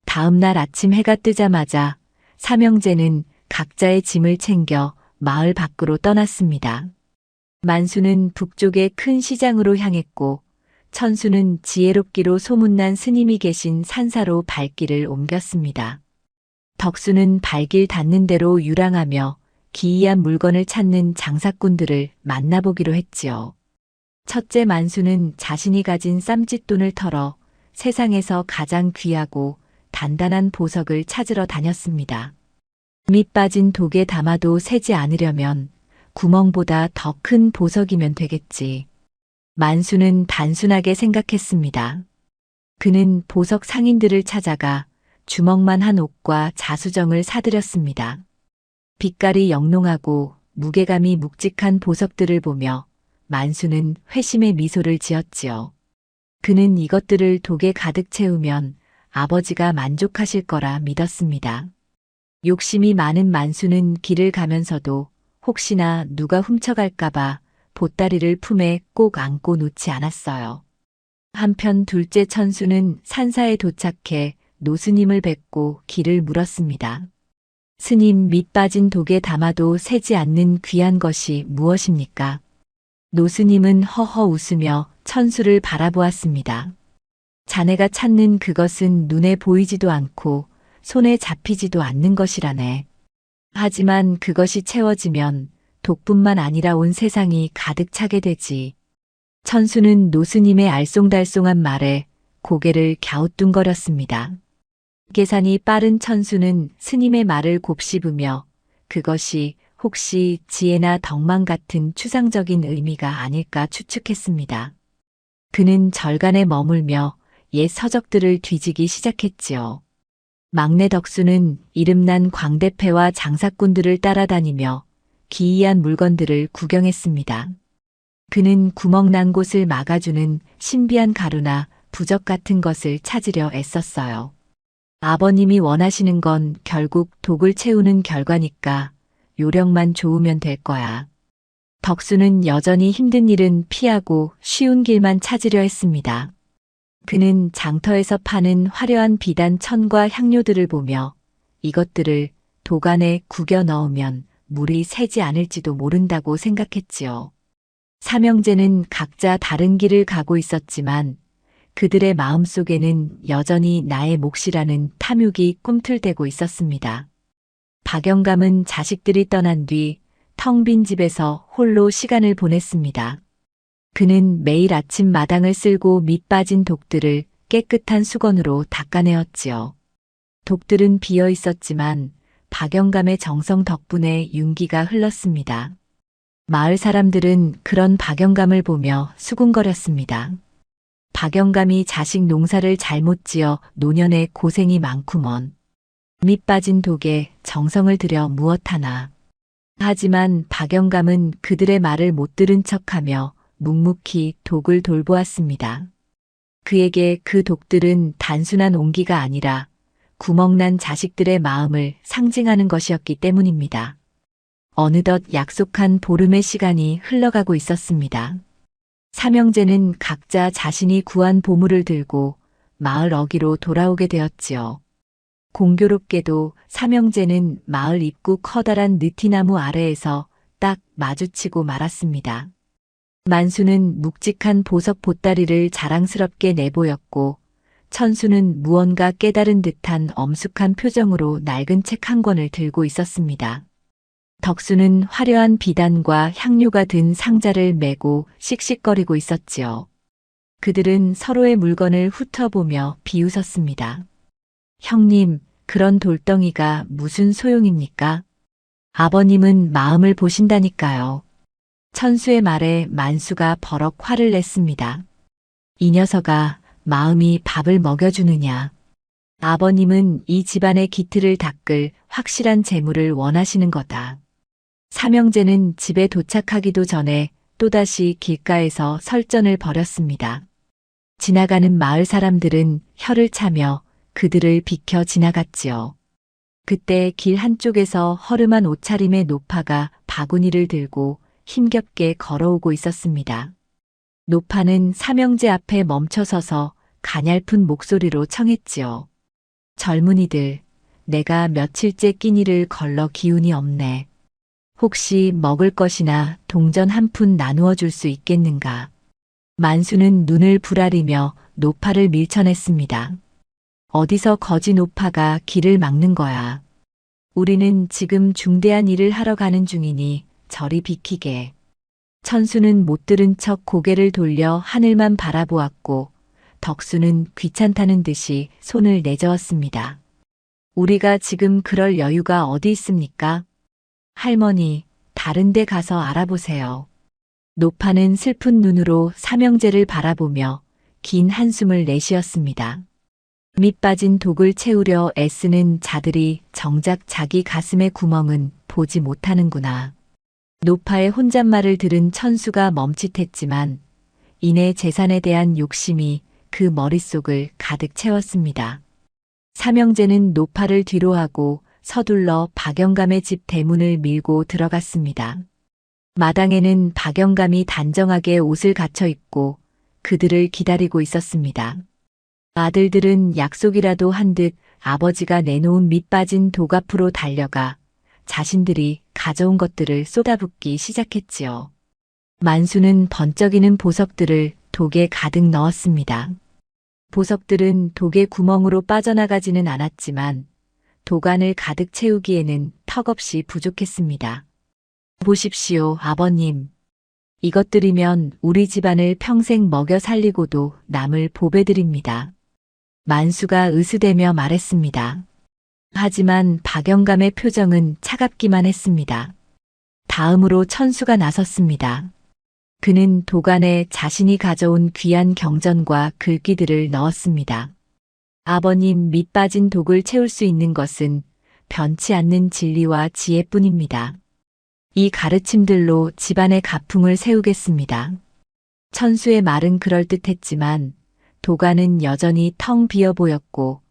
다음 날 아침 해가 뜨자마자 삼형제는 각자의 짐을 챙겨 마을 밖으로 떠났습니다. 만수는 북쪽의 큰 시장으로 향했고 천수는 지혜롭기로 소문난 스님이 계신 산사로 발길을 옮겼습니다. 덕수는 발길 닿는 대로 유랑하며 기이한 물건을 찾는 장사꾼들을 만나보기로 했지요. 첫째 만수는 자신이 가진 쌈짓돈을 털어 세상에서 가장 귀하고 단단한 보석을 찾으러 다녔습니다. 밑 빠진 독에 담아도 새지 않으려면 구멍보다 더 큰 보석이면 되겠지. 만수는 단순하게 생각했습니다. 그는 보석 상인들을 찾아가 주먹만 한 옥과 자수정을 사들였습니다. 빛깔이 영롱하고 무게감이 묵직한 보석들을 보며 만수는 회심의 미소를 지었지요. 그는 이것들을 독에 가득 채우면 아버지가 만족하실 거라 믿었습니다. 욕심이 많은 만수는 길을 가면서도 혹시나 누가 훔쳐갈까봐 보따리를 품에 꼭 안고 놓지 않았어요. 한편 둘째 천수는 산사에 도착해 노스님을 뵙고 길을 물었습니다. 스님, 밑 빠진 독에 담아도 새지 않는 귀한 것이 무엇입니까? 노스님은 허허 웃으며 천수를 바라보았습니다. 자네가 찾는 그것은 눈에 보이지도 않고 손에 잡히지도 않는 것이라네. 하지만 그것이 채워지면 독뿐만 아니라 온 세상이 가득 차게 되지. 천수는 노스님의 알쏭달쏭한 말에 고개를 갸우뚱거렸습니다. 계산이 빠른 천수는 스님의 말을 곱씹으며 그것이 혹시 지혜나 덕망 같은 추상적인 의미가 아닐까 추측했습니다. 그는 절간에 머물며 옛 서적들을 뒤지기 시작했지요. 막내 덕수는 이름난 광대패와 장사꾼들을 따라다니며 기이한 물건들을 구경했습니다. 그는 구멍난 곳을 막아주는 신비한 가루나 부적 같은 것을 찾으려 애썼어요. 아버님이 원하시는 건 결국 독을 채우는 결과니까 요령만 좋으면 될 거야. 덕수는 여전히 힘든 일은 피하고 쉬운 길만 찾으려 했습니다. 그는 장터에서 파는 화려한 비단 천과 향료들을 보며 이것들을 독 안에 구겨 넣으면 물이 새지 않을지도 모른다고 생각했지요. 삼형제는 각자 다른 길을 가고 있었지만 그들의 마음속에는 여전히 나의 몫이라는 탐욕이 꿈틀대고 있었습니다. 박영감은 자식들이 떠난 뒤 텅 빈 집에서 홀로 시간을 보냈습니다. 그는 매일 아침 마당을 쓸고 밑 빠진 독들을 깨끗한 수건으로 닦아내었지요. 독들은 비어 있었지만 박영감의 정성 덕분에 윤기가 흘렀습니다. 마을 사람들은 그런 박영감을 보며 수군거렸습니다. 박영감이 자식 농사를 잘못 지어 노년에 고생이 많구먼. 밑 빠진 독에 정성을 들여 무엇하나. 하지만 박영감은 그들의 말을 못 들은 척하며 묵묵히 독을 돌보았습니다. 그에게 그 독들은 단순한 온기가 아니라 구멍난 자식들의 마음을 상징하는 것이었기 때문입니다. 어느덧 약속한 보름의 시간이 흘러가고 있었습니다. 삼형제는 각자 자신이 구한 보물을 들고 마을 어귀로 돌아오게 되었지요. 공교롭게도 삼형제는 마을 입구 커다란 느티나무 아래에서 딱 마주치고 말았습니다. 만수는 묵직한 보석 보따리를 자랑스럽게 내보였고 천수는 무언가 깨달은 듯한 엄숙한 표정으로 낡은 책 한 권을 들고 있었습니다. 덕수는 화려한 비단과 향료가 든 상자를 메고 씩씩거리고 있었지요. 그들은 서로의 물건을 훑어보며 비웃었습니다. 형님, 그런 돌덩이가 무슨 소용입니까? 아버님은 마음을 보신다니까요. 천수의 말에 만수가 버럭 화를 냈습니다. 이 녀석아, 마음이 밥을 먹여주느냐. 아버님은 이 집안의 기틀을 닦을 확실한 재물을 원하시는 거다. 삼형제는 집에 도착하기도 전에 또다시 길가에서 설전을 벌였습니다. 지나가는 마을 사람들은 혀를 차며 그들을 비켜 지나갔지요. 그때 길 한쪽에서 허름한 옷차림의 노파가 바구니를 들고 힘겹게 걸어오고 있었습니다. 노파는 삼형제 앞에 멈춰서서 가냘픈 목소리로 청했지요. 젊은이들, 내가 며칠째 끼니를 걸러 기운이 없네. 혹시 먹을 것이나 동전 한 푼 나누어 줄 수 있겠는가? 만수는 눈을 부라리며 노파를 밀쳐냈습니다. 어디서 거지 노파가 길을 막는 거야. 우리는 지금 중대한 일을 하러 가는 중이니 저리 비키게. 천수는 못 들은 척 고개를 돌려 하늘만 바라보았고 덕수는 귀찮다는 듯이 손을 내저었습니다. 우리가 지금 그럴 여유가 어디 있습니까? 할머니, 다른 데 가서 알아보세요. 노파는 슬픈 눈으로 삼형제를 바라보며 긴 한숨을 내쉬었습니다. 밑 빠진 독을 채우려 애쓰는 자들이 정작 자기 가슴의 구멍은 보지 못하는구나. 노파의 혼잣말을 들은 천수가 멈칫했지만 이내 재산에 대한 욕심이 그 머릿속을 가득 채웠습니다. 삼형제는 노파를 뒤로하고 서둘러 박영감의 집 대문을 밀고 들어갔습니다. 마당에는 박영감이 단정하게 옷을 갖춰 입고 그들을 기다리고 있었습니다. 아들들은 약속이라도 한 듯 아버지가 내놓은 밑빠진 독 앞으로 달려가 자신들이 가져온 것들을 쏟아붓기 시작했지요. 만수는 번쩍이는 보석들을 독에 가득 넣었습니다. 보석들은 독의 구멍으로 빠져나가지는 않았지만 독 안을 가득 채우기에는 턱없이 부족했습니다. 보십시오, 아버님. 이것들이면 우리 집안을 평생 먹여 살리고도 남을 보배드립니다. 만수가 으스대며 말했습니다. 하지만 박영감의 표정은 차갑기만 했습니다. 다음으로 천수가 나섰습니다. 그는 독 안에 자신이 가져온 귀한 경전과 글귀들을 넣었습니다. 아버님, 밑빠진 독을 채울 수 있는 것은 변치 않는 진리와 지혜뿐입니다. 이 가르침들로 집안의 가풍을 세우겠습니다. 천수의 말은 그럴듯했지만 독 안은 여전히 텅 비어 보였고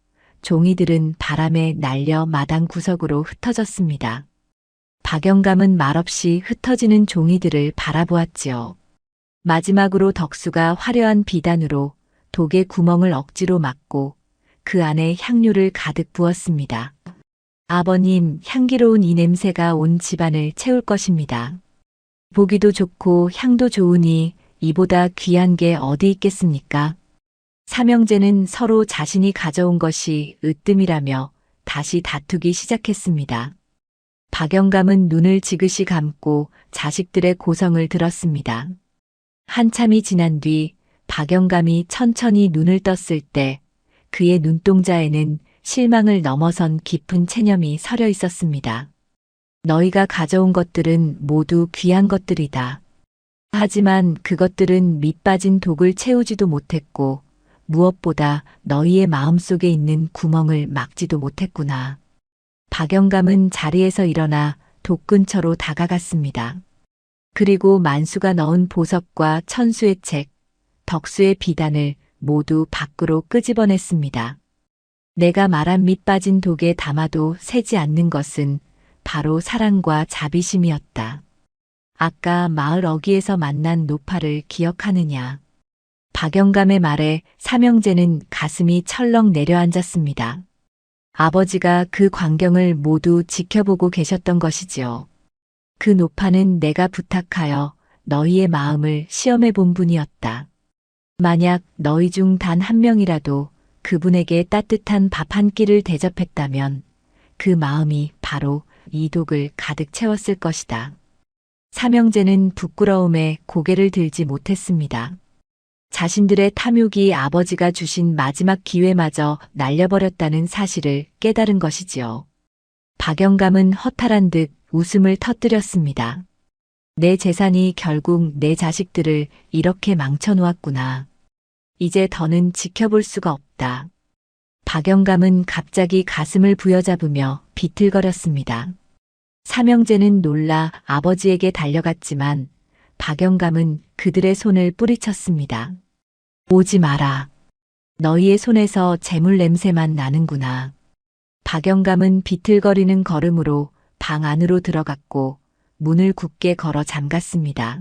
종이들은 바람에 날려 마당 구석으로 흩어졌습니다. 박영감은 말없이 흩어지는 종이들을 바라보았지요. 마지막으로 덕수가 화려한 비단으로 독의 구멍을 억지로 막고 그 안에 향료를 가득 부었습니다. 아버님, 향기로운 이 냄새가 온 집안을 채울 것입니다. 보기도 좋고 향도 좋으니 이보다 귀한 게 어디 있겠습니까? 삼형제는 서로 자신이 가져온 것이 으뜸이라며 다시 다투기 시작했습니다. 박영감은 눈을 지그시 감고 자식들의 고성을 들었습니다. 한참이 지난 뒤 박영감이 천천히 눈을 떴을 때 그의 눈동자에는 실망을 넘어선 깊은 체념이 서려 있었습니다. 너희가 가져온 것들은 모두 귀한 것들이다. 하지만 그것들은 밑빠진 독을 채우지도 못했고 무엇보다 너희의 마음속에 있는 구멍을 막지도 못했구나. 박영감은 자리에서 일어나 독 근처로 다가갔습니다. 그리고 만수가 넣은 보석과 천수의 책, 덕수의 비단을 모두 밖으로 끄집어냈습니다. 내가 말한 밑빠진 독에 담아도 새지 않는 것은 바로 사랑과 자비심이었다. 아까 마을 어귀에서 만난 노파를 기억하느냐. 박영감의 말에 삼형제는 가슴이 철렁 내려앉았습니다. 아버지가 그 광경을 모두 지켜보고 계셨던 것이지요. 그 노파는 내가 부탁하여 너희의 마음을 시험해 본 분이었다. 만약 너희 중 단 한 명이라도 그분에게 따뜻한 밥 한 끼를 대접했다면 그 마음이 바로 이 독을 가득 채웠을 것이다. 삼형제는 부끄러움에 고개를 들지 못했습니다. 자신들의 탐욕이 아버지가 주신 마지막 기회마저 날려버렸다는 사실을 깨달은 것이지요. 박영감은 허탈한 듯 웃음을 터뜨렸습니다. 내 재산이 결국 내 자식들을 이렇게 망쳐놓았구나. 이제 더는 지켜볼 수가 없다. 박영감은 갑자기 가슴을 부여잡으며 비틀거렸습니다. 삼형제는 놀라 아버지에게 달려갔지만 박영감은 그들의 손을 뿌리쳤습니다. 오지 마라. 너희의 손에서 재물 냄새만 나는구나. 박영감은 비틀거리는 걸음으로 방 안으로 들어갔고 문을 굳게 걸어 잠갔습니다.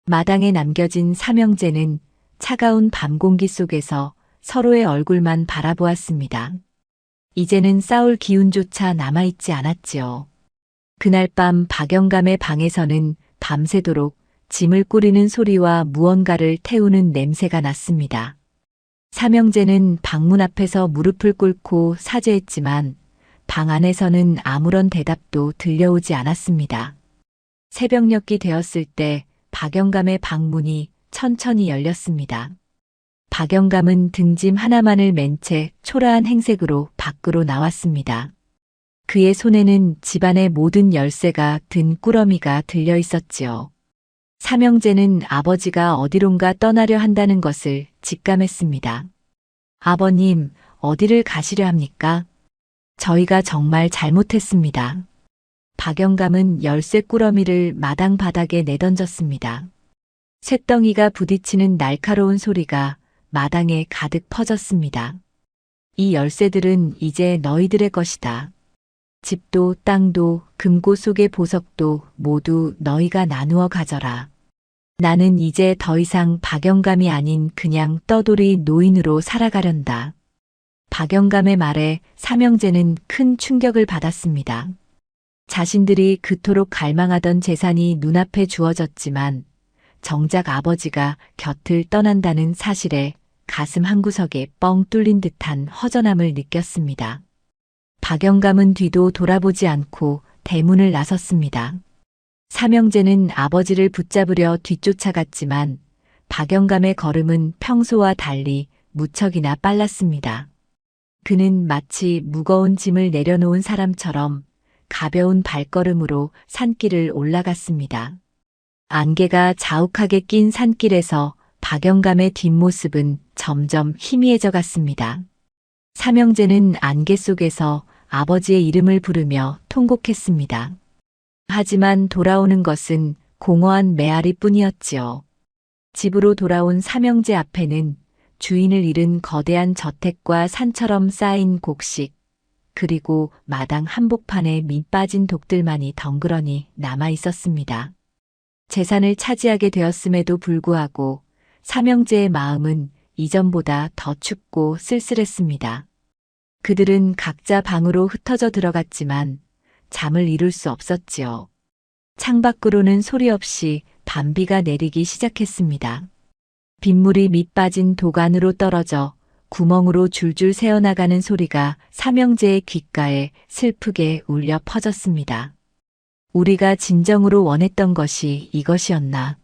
마당에 남겨진 삼형제는 차가운 밤 공기 속에서 서로의 얼굴만 바라보았습니다. 이제는 싸울 기운조차 남아있지 않았지요. 그날 밤 박영감의 방에서는 밤새도록 짐을 꾸리는 소리와 무언가를 태우는 냄새가 났습니다. 삼형제는 방문 앞에서 무릎을 꿇고 사죄했지만 방 안에서는 아무런 대답도 들려오지 않았습니다. 새벽녘이 되었을 때 박영감의 방문이 천천히 열렸습니다. 박영감은 등짐 하나만을 맨 채 초라한 행색으로 밖으로 나왔습니다. 그의 손에는 집안의 모든 열쇠가 든 꾸러미가 들려 있었지요. 삼형제는 아버지가 어디론가 떠나려 한다는 것을 직감했습니다. 아버님, 어디를 가시려 합니까? 저희가 정말 잘못했습니다. 박영감은 열쇠 꾸러미를 마당 바닥에 내던졌습니다. 쇳덩이가 부딪히는 날카로운 소리가 마당에 가득 퍼졌습니다. 이 열쇠들은 이제 너희들의 것이다. 집도 땅도 금고 속의 보석도 모두 너희가 나누어 가져라. 나는 이제 더 이상 박영감이 아닌 그냥 떠돌이 노인으로 살아가련다. 박영감의 말에 삼형제는 큰 충격을 받았습니다. 자신들이 그토록 갈망하던 재산이 눈앞에 주어졌지만 정작 아버지가 곁을 떠난다는 사실에 가슴 한구석에 뻥 뚫린 듯한 허전함을 느꼈습니다. 박영감은 뒤도 돌아보지 않고 대문을 나섰습니다. 삼형제는 아버지를 붙잡으려 뒤쫓아갔지만 박영감의 걸음은 평소와 달리 무척이나 빨랐습니다. 그는 마치 무거운 짐을 내려놓은 사람처럼 가벼운 발걸음으로 산길을 올라갔습니다. 안개가 자욱하게 낀 산길에서 박영감의 뒷모습은 점점 희미해져 갔습니다. 삼형제는 안개 속에서 아버지의 이름을 부르며 통곡했습니다. 하지만 돌아오는 것은 공허한 메아리뿐이었지요. 집으로 돌아온 삼형제 앞에는 주인을 잃은 거대한 저택과 산처럼 쌓인 곡식, 그리고 마당 한복판에 밑 빠진 독들만이 덩그러니 남아 있었습니다. 재산을 차지하게 되었음에도 불구하고 삼형제의 마음은 이전보다 더 춥고 쓸쓸했습니다. 그들은 각자 방으로 흩어져 들어갔지만 잠을 이룰 수 없었지요. 창밖으로는 소리 없이 밤비가 내리기 시작했습니다. 빗물이 밑 빠진 도간으로 떨어져 구멍으로 줄줄 새어나가는 소리가 삼형제의 귓가에 슬프게 울려 퍼졌습니다. 우리가 진정으로 원했던 것이 이것이었나.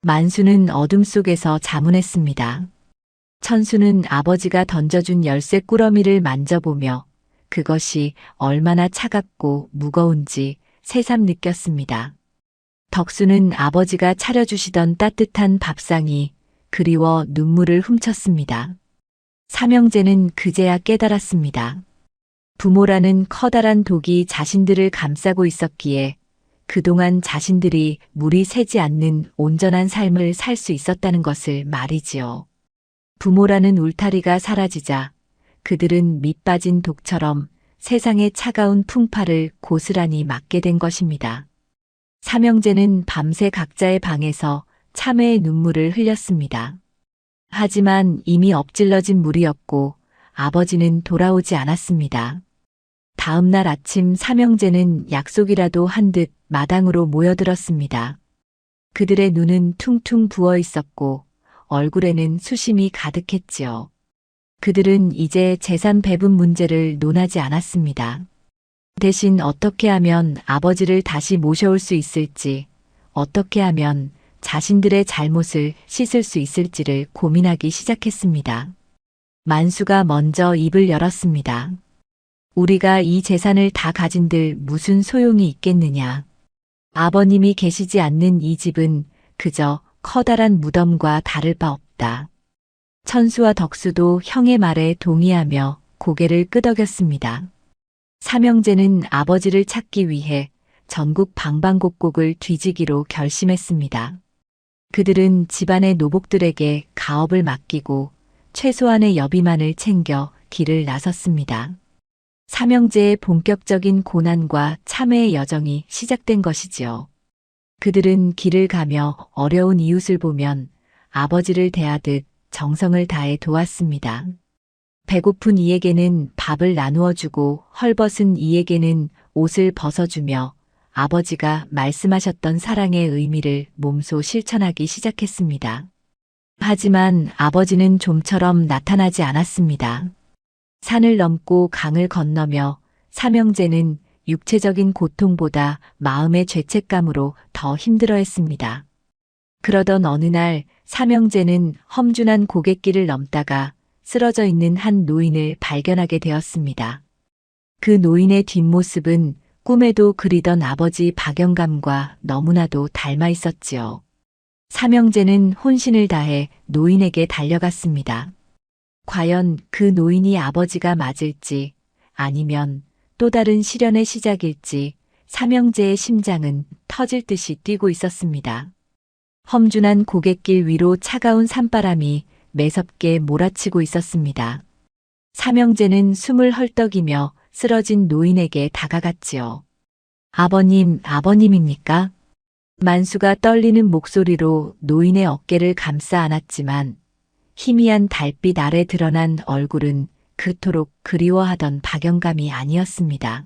만수는 어둠 속에서 자문했습니다. 천수는 아버지가 던져준 열쇠 꾸러미를 만져보며 그것이 얼마나 차갑고 무거운지 새삼 느꼈습니다. 덕수는 아버지가 차려주시던 따뜻한 밥상이 그리워 눈물을 훔쳤습니다. 삼형제는 그제야 깨달았습니다. 부모라는 커다란 독이 자신들을 감싸고 있었기에 그동안 자신들이 물이 새지 않는 온전한 삶을 살 수 있었다는 것을 말이지요. 부모라는 울타리가 사라지자 그들은 밑 빠진 독처럼 세상의 차가운 풍파를 고스란히 맞게 된 것입니다. 삼형제는 밤새 각자의 방에서 참회의 눈물을 흘렸습니다. 하지만 이미 엎질러진 물이었고 아버지는 돌아오지 않았습니다. 다음 날 아침 삼형제는 약속이라도 한 듯 마당으로 모여들었습니다. 그들의 눈은 퉁퉁 부어 있었고 얼굴에는 수심이 가득했지요. 그들은 이제 재산 배분 문제를 논하지 않았습니다. 대신 어떻게 하면 아버지를 다시 모셔올 수 있을지, 어떻게 하면 자신들의 잘못을 씻을 수 있을지를 고민하기 시작했습니다. 만수가 먼저 입을 열었습니다. 우리가 이 재산을 다 가진들 무슨 소용이 있겠느냐. 아버님이 계시지 않는 이 집은 그저 커다란 무덤과 다를 바 없다. 천수와 덕수도 형의 말에 동의하며 고개를 끄덕였습니다. 삼형제는 아버지를 찾기 위해 전국 방방곡곡을 뒤지기로 결심했습니다. 그들은 집안의 노복들에게 가업을 맡기고 최소한의 여비만을 챙겨 길을 나섰습니다. 삼형제의 본격적인 고난과 참회의 여정이 시작된 것이지요. 그들은 길을 가며 어려운 이웃을 보면 아버지를 대하듯 정성을 다해 도왔습니다. 배고픈 이에게는 밥을 나누어 주고 헐벗은 이에게는 옷을 벗어주며 아버지가 말씀하셨던 사랑의 의미를 몸소 실천하기 시작했습니다. 하지만 아버지는 좀처럼 나타나지 않았습니다. 산을 넘고 강을 건너며 삼형제는 육체적인 고통보다 마음의 죄책감으로 더 힘들어했습니다. 그러던 어느 날 삼형제는 험준한 고갯길을 넘다가 쓰러져 있는 한 노인을 발견하게 되었습니다. 그 노인의 뒷모습은 꿈에도 그리던 아버지 박영감과 너무나도 닮아 있었지요. 삼형제는 혼신을 다해 노인에게 달려갔습니다. 과연 그 노인이 아버지가 맞을지 아니면 또 다른 시련의 시작일지 삼형제의 심장은 터질 듯이 뛰고 있었습니다. 험준한 고갯길 위로 차가운 산바람이 매섭게 몰아치고 있었습니다. 삼형제는 숨을 헐떡이며 쓰러진 노인에게 다가갔지요. 아버님, 아버님입니까? 만수가 떨리는 목소리로 노인의 어깨를 감싸 안았지만 희미한 달빛 아래 드러난 얼굴은 그토록 그리워하던 박영감이 아니었습니다.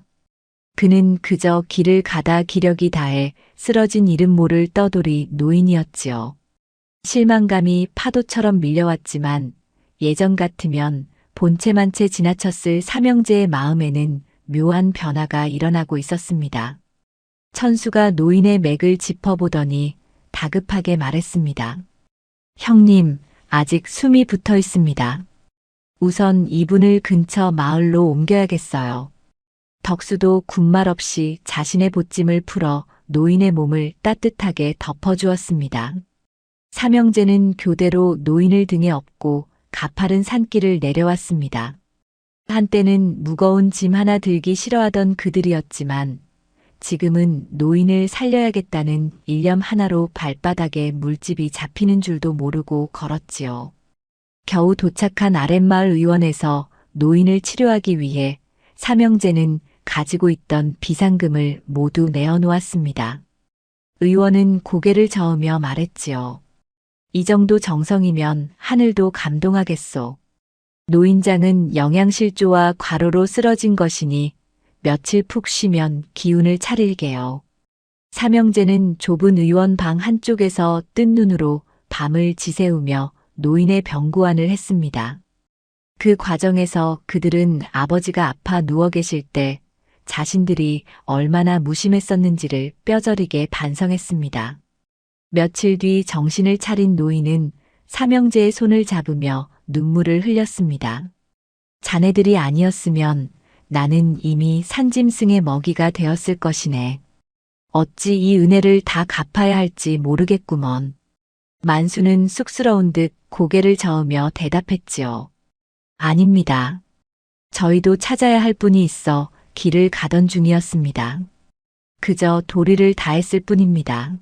그는 그저 길을 가다 기력이 다해 쓰러진 이름 모를 떠돌이 노인이었지요. 실망감이 파도처럼 밀려왔지만 예전 같으면 본체만 채 지나쳤을 삼형제의 마음에는 묘한 변화가 일어나고 있었습니다. 천수가 노인의 맥을 짚어보더니 다급하게 말했습니다. 형님, 아직 숨이 붙어 있습니다. 우선 이분을 근처 마을로 옮겨야겠어요. 덕수도 군말 없이 자신의 보찜을 풀어 노인의 몸을 따뜻하게 덮어주었습니다. 삼형제는 교대로 노인을 등에 업고 가파른 산길을 내려왔습니다. 한때는 무거운 짐 하나 들기 싫어하던 그들이었지만 지금은 노인을 살려야겠다는 일념 하나로 발바닥에 물집이 잡히는 줄도 모르고 걸었지요. 겨우 도착한 아랫마을 의원에서 노인을 치료하기 위해 삼형제는 가지고 있던 비상금을 모두 내어놓았습니다. 의원은 고개를 저으며 말했지요. 이 정도 정성이면 하늘도 감동하겠소. 노인장은 영양실조와 과로로 쓰러진 것이니 며칠 푹 쉬면 기운을 차릴게요. 삼형제는 좁은 의원 방 한쪽에서 뜬 눈으로 밤을 지새우며 노인의 병고안을 했습니다. 그 과정에서 그들은 아버지가 아파 누워 계실 때 자신들이 얼마나 무심했었는지를 뼈저리게 반성했습니다. 며칠 뒤 정신을 차린 노인은 삼형제의 손을 잡으며 눈물을 흘렸습니다. 자네들이 아니었으면 나는 이미 산짐승의 먹이가 되었을 것이네. 어찌 이 은혜를 다 갚아야 할지 모르겠구먼. 만수는 쑥스러운 듯 고개를 저으며 대답했지요. 아닙니다. 저희도 찾아야 할 분이 있어 길을 가던 중이었습니다. 그저 도리를 다했을 뿐입니다.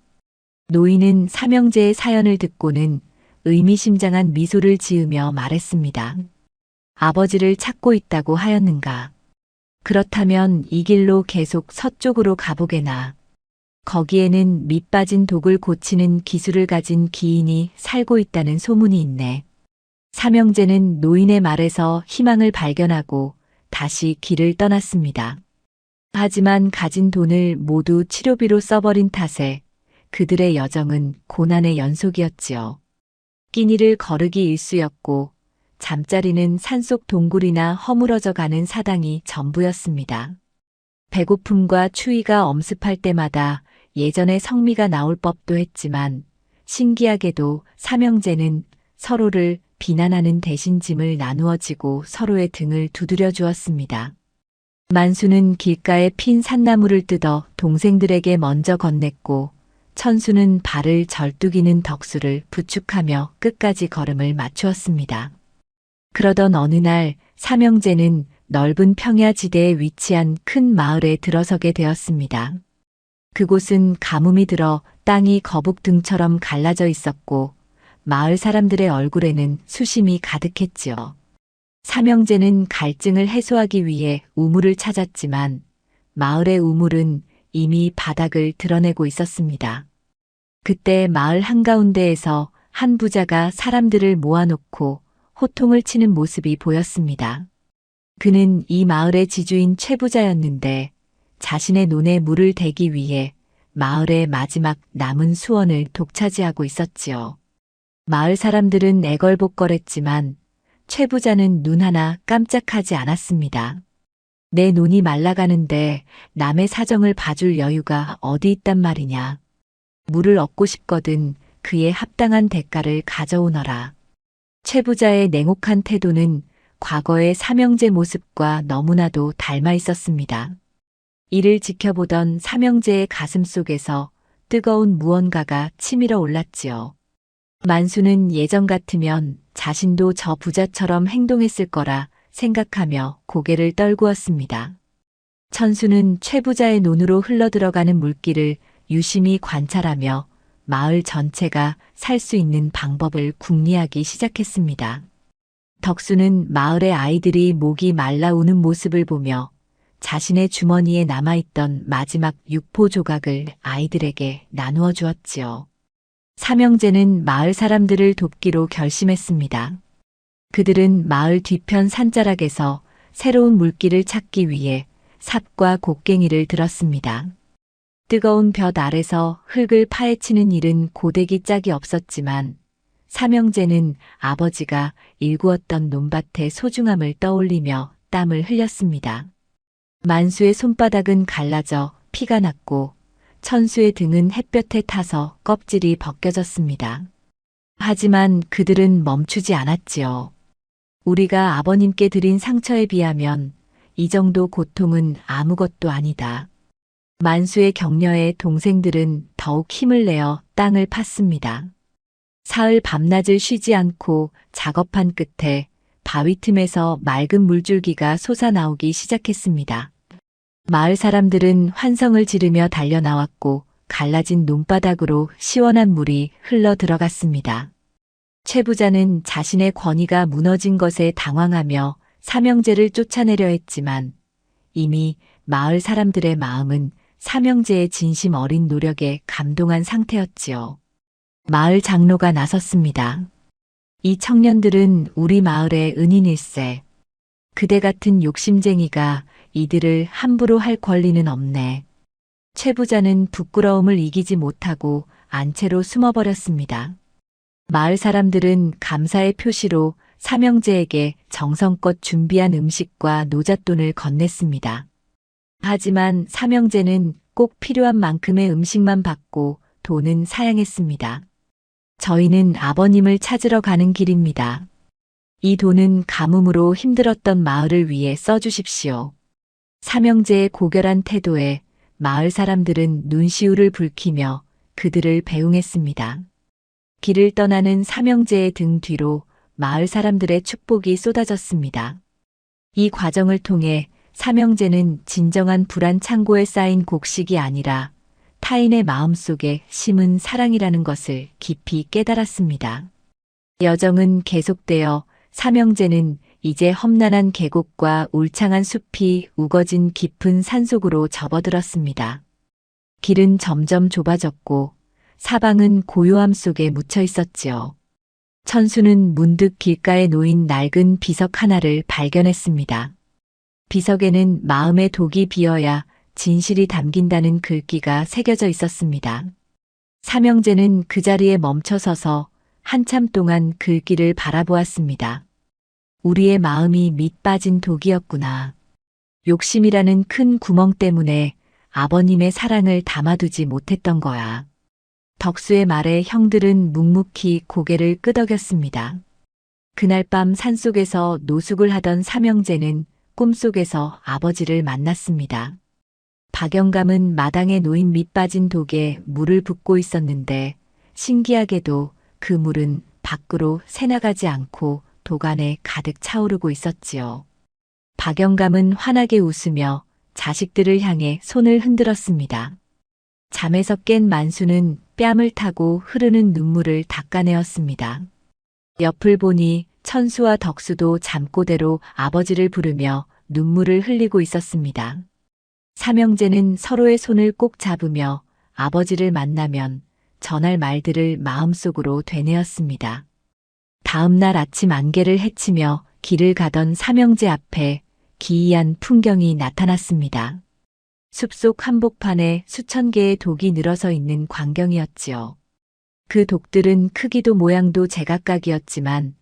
노인은 삼형제의 사연을 듣고는 의미심장한 미소를 지으며 말했습니다. 아버지를 찾고 있다고 하였는가? 그렇다면 이 길로 계속 서쪽으로 가보게나. 거기에는 밑 빠진 독을 고치는 기술을 가진 기인이 살고 있다는 소문이 있네. 삼형제는 노인의 말에서 희망을 발견하고 다시 길을 떠났습니다. 하지만 가진 돈을 모두 치료비로 써버린 탓에 그들의 여정은 고난의 연속이었지요. 끼니를 거르기 일쑤였고 잠자리는 산속 동굴이나 허물어져 가는 사당이 전부였습니다. 배고픔과 추위가 엄습할 때마다 예전의 성미가 나올 법도 했지만 신기하게도 삼형제는 서로를 비난하는 대신 짐을 나누어 지고 서로의 등을 두드려 주었습니다. 만수는 길가에 핀 산나무를 뜯어 동생들에게 먼저 건넸고 천수는 발을 절뚝이는 덕수를 부축하며 끝까지 걸음을 맞추었습니다. 그러던 어느 날 삼형제는 넓은 평야지대에 위치한 큰 마을에 들어서게 되었습니다. 그곳은 가뭄이 들어 땅이 거북등처럼 갈라져 있었고 마을 사람들의 얼굴에는 수심이 가득했지요. 삼형제는 갈증을 해소하기 위해 우물을 찾았지만 마을의 우물은 이미 바닥을 드러내고 있었습니다. 그때 마을 한가운데에서 한 부자가 사람들을 모아놓고 호통을 치는 모습이 보였습니다. 그는 이 마을의 지주인 최부자였는데 자신의 논에 물을 대기 위해 마을의 마지막 남은 수원을 독차지하고 있었지요. 마을 사람들은 애걸복걸했지만 최부자는 눈 하나 깜짝하지 않았습니다. 내 논이 말라가는데 남의 사정을 봐줄 여유가 어디 있단 말이냐. 물을 얻고 싶거든 그에 합당한 대가를 가져오너라. 최부자의 냉혹한 태도는 과거의 삼형제 모습과 너무나도 닮아 있었습니다. 이를 지켜보던 삼형제의 가슴 속에서 뜨거운 무언가가 치밀어 올랐지요. 만수는 예전 같으면 자신도 저 부자처럼 행동했을 거라 생각하며 고개를 떨구었습니다. 천수는 최부자의 논으로 흘러들어가는 물길을 유심히 관찰하며 마을 전체가 살 수 있는 방법을 궁리하기 시작했습니다. 덕수는 마을의 아이들이 목이 말라 우는 모습을 보며 자신의 주머니에 남아있던 마지막 육포 조각을 아이들에게 나누어 주었지요. 삼형제는 마을 사람들을 돕기로 결심했습니다. 그들은 마을 뒤편 산자락에서 새로운 물길을 찾기 위해 삽과 곡괭이를 들었습니다. 뜨거운 볕 아래서 흙을 파헤치는 일은 고데기 짝이 없었지만 삼형제는 아버지가 일구었던 논밭의 소중함을 떠올리며 땀을 흘렸습니다. 만수의 손바닥은 갈라져 피가 났고 천수의 등은 햇볕에 타서 껍질이 벗겨졌습니다. 하지만 그들은 멈추지 않았지요. 우리가 아버님께 드린 상처에 비하면 이 정도 고통은 아무것도 아니다. 만수의 격려에 동생들은 더욱 힘을 내어 땅을 팠습니다. 사흘 밤낮을 쉬지 않고 작업한 끝에 바위 틈에서 맑은 물줄기가 솟아나오기 시작했습니다. 마을 사람들은 환성을 지르며 달려나왔고 갈라진 논바닥으로 시원한 물이 흘러 들어갔습니다. 최 부자는 자신의 권위가 무너진 것에 당황하며 삼형제를 쫓아내려 했지만 이미 마을 사람들의 마음은 삼형제의 진심 어린 노력에 감동한 상태였지요. 마을 장로가 나섰습니다. 이 청년들은 우리 마을의 은인일세. 그대 같은 욕심쟁이가 이들을 함부로 할 권리는 없네. 최 부자는 부끄러움을 이기지 못하고 안채로 숨어버렸습니다. 마을 사람들은 감사의 표시로 삼형제에게 정성껏 준비한 음식과 노잣돈을 건넸습니다. 하지만 삼형제는 꼭 필요한 만큼의 음식만 받고 돈은 사양했습니다. 저희는 아버님을 찾으러 가는 길입니다. 이 돈은 가뭄으로 힘들었던 마을을 위해 써주십시오. 삼형제의 고결한 태도에 마을 사람들은 눈시울을 붉히며 그들을 배웅했습니다. 길을 떠나는 삼형제의 등 뒤로 마을 사람들의 축복이 쏟아졌습니다. 이 과정을 통해 삼형제는 진정한 불안 창고에 쌓인 곡식이 아니라 타인의 마음속에 심은 사랑이라는 것을 깊이 깨달았습니다. 여정은 계속되어 삼형제는 이제 험난한 계곡과 울창한 숲이 우거진 깊은 산속으로 접어들었습니다. 길은 점점 좁아졌고 사방은 고요함 속에 묻혀 있었지요. 천수는 문득 길가에 놓인 낡은 비석 하나를 발견했습니다. 비석에는 마음의 독이 비어야 진실이 담긴다는 글귀가 새겨져 있었습니다. 삼형제는 그 자리에 멈춰서서 한참 동안 글귀를 바라보았습니다. 우리의 마음이 밑 빠진 독이었구나. 욕심이라는 큰 구멍 때문에 아버님의 사랑을 담아두지 못했던 거야. 덕수의 말에 형들은 묵묵히 고개를 끄덕였습니다. 그날 밤 산속에서 노숙을 하던 삼형제는 꿈속에서 아버지를 만났습니다. 박영감은 마당에 놓인 밑 빠진 독에 물을 붓고 있었는데 신기하게도 그 물은 밖으로 새나가지 않고 독 안에 가득 차오르고 있었지요. 박영감은 환하게 웃으며 자식들을 향해 손을 흔들었습니다. 잠에서 깬 만수는 뺨을 타고 흐르는 눈물을 닦아내었습니다. 옆을 보니 천수와 덕수도 잠꼬대로 아버지를 부르며 눈물을 흘리고 있었습니다. 삼형제는 서로의 손을 꼭 잡으며 아버지를 만나면 전할 말들을 마음속으로 되뇌었습니다. 다음 날 아침 안개를 헤치며 길을 가던 삼형제 앞에 기이한 풍경이 나타났습니다. 숲속 한복판에 수천 개의 독이 늘어서 있는 광경이었지요. 그 독들은 크기도 모양도 제각각이었지만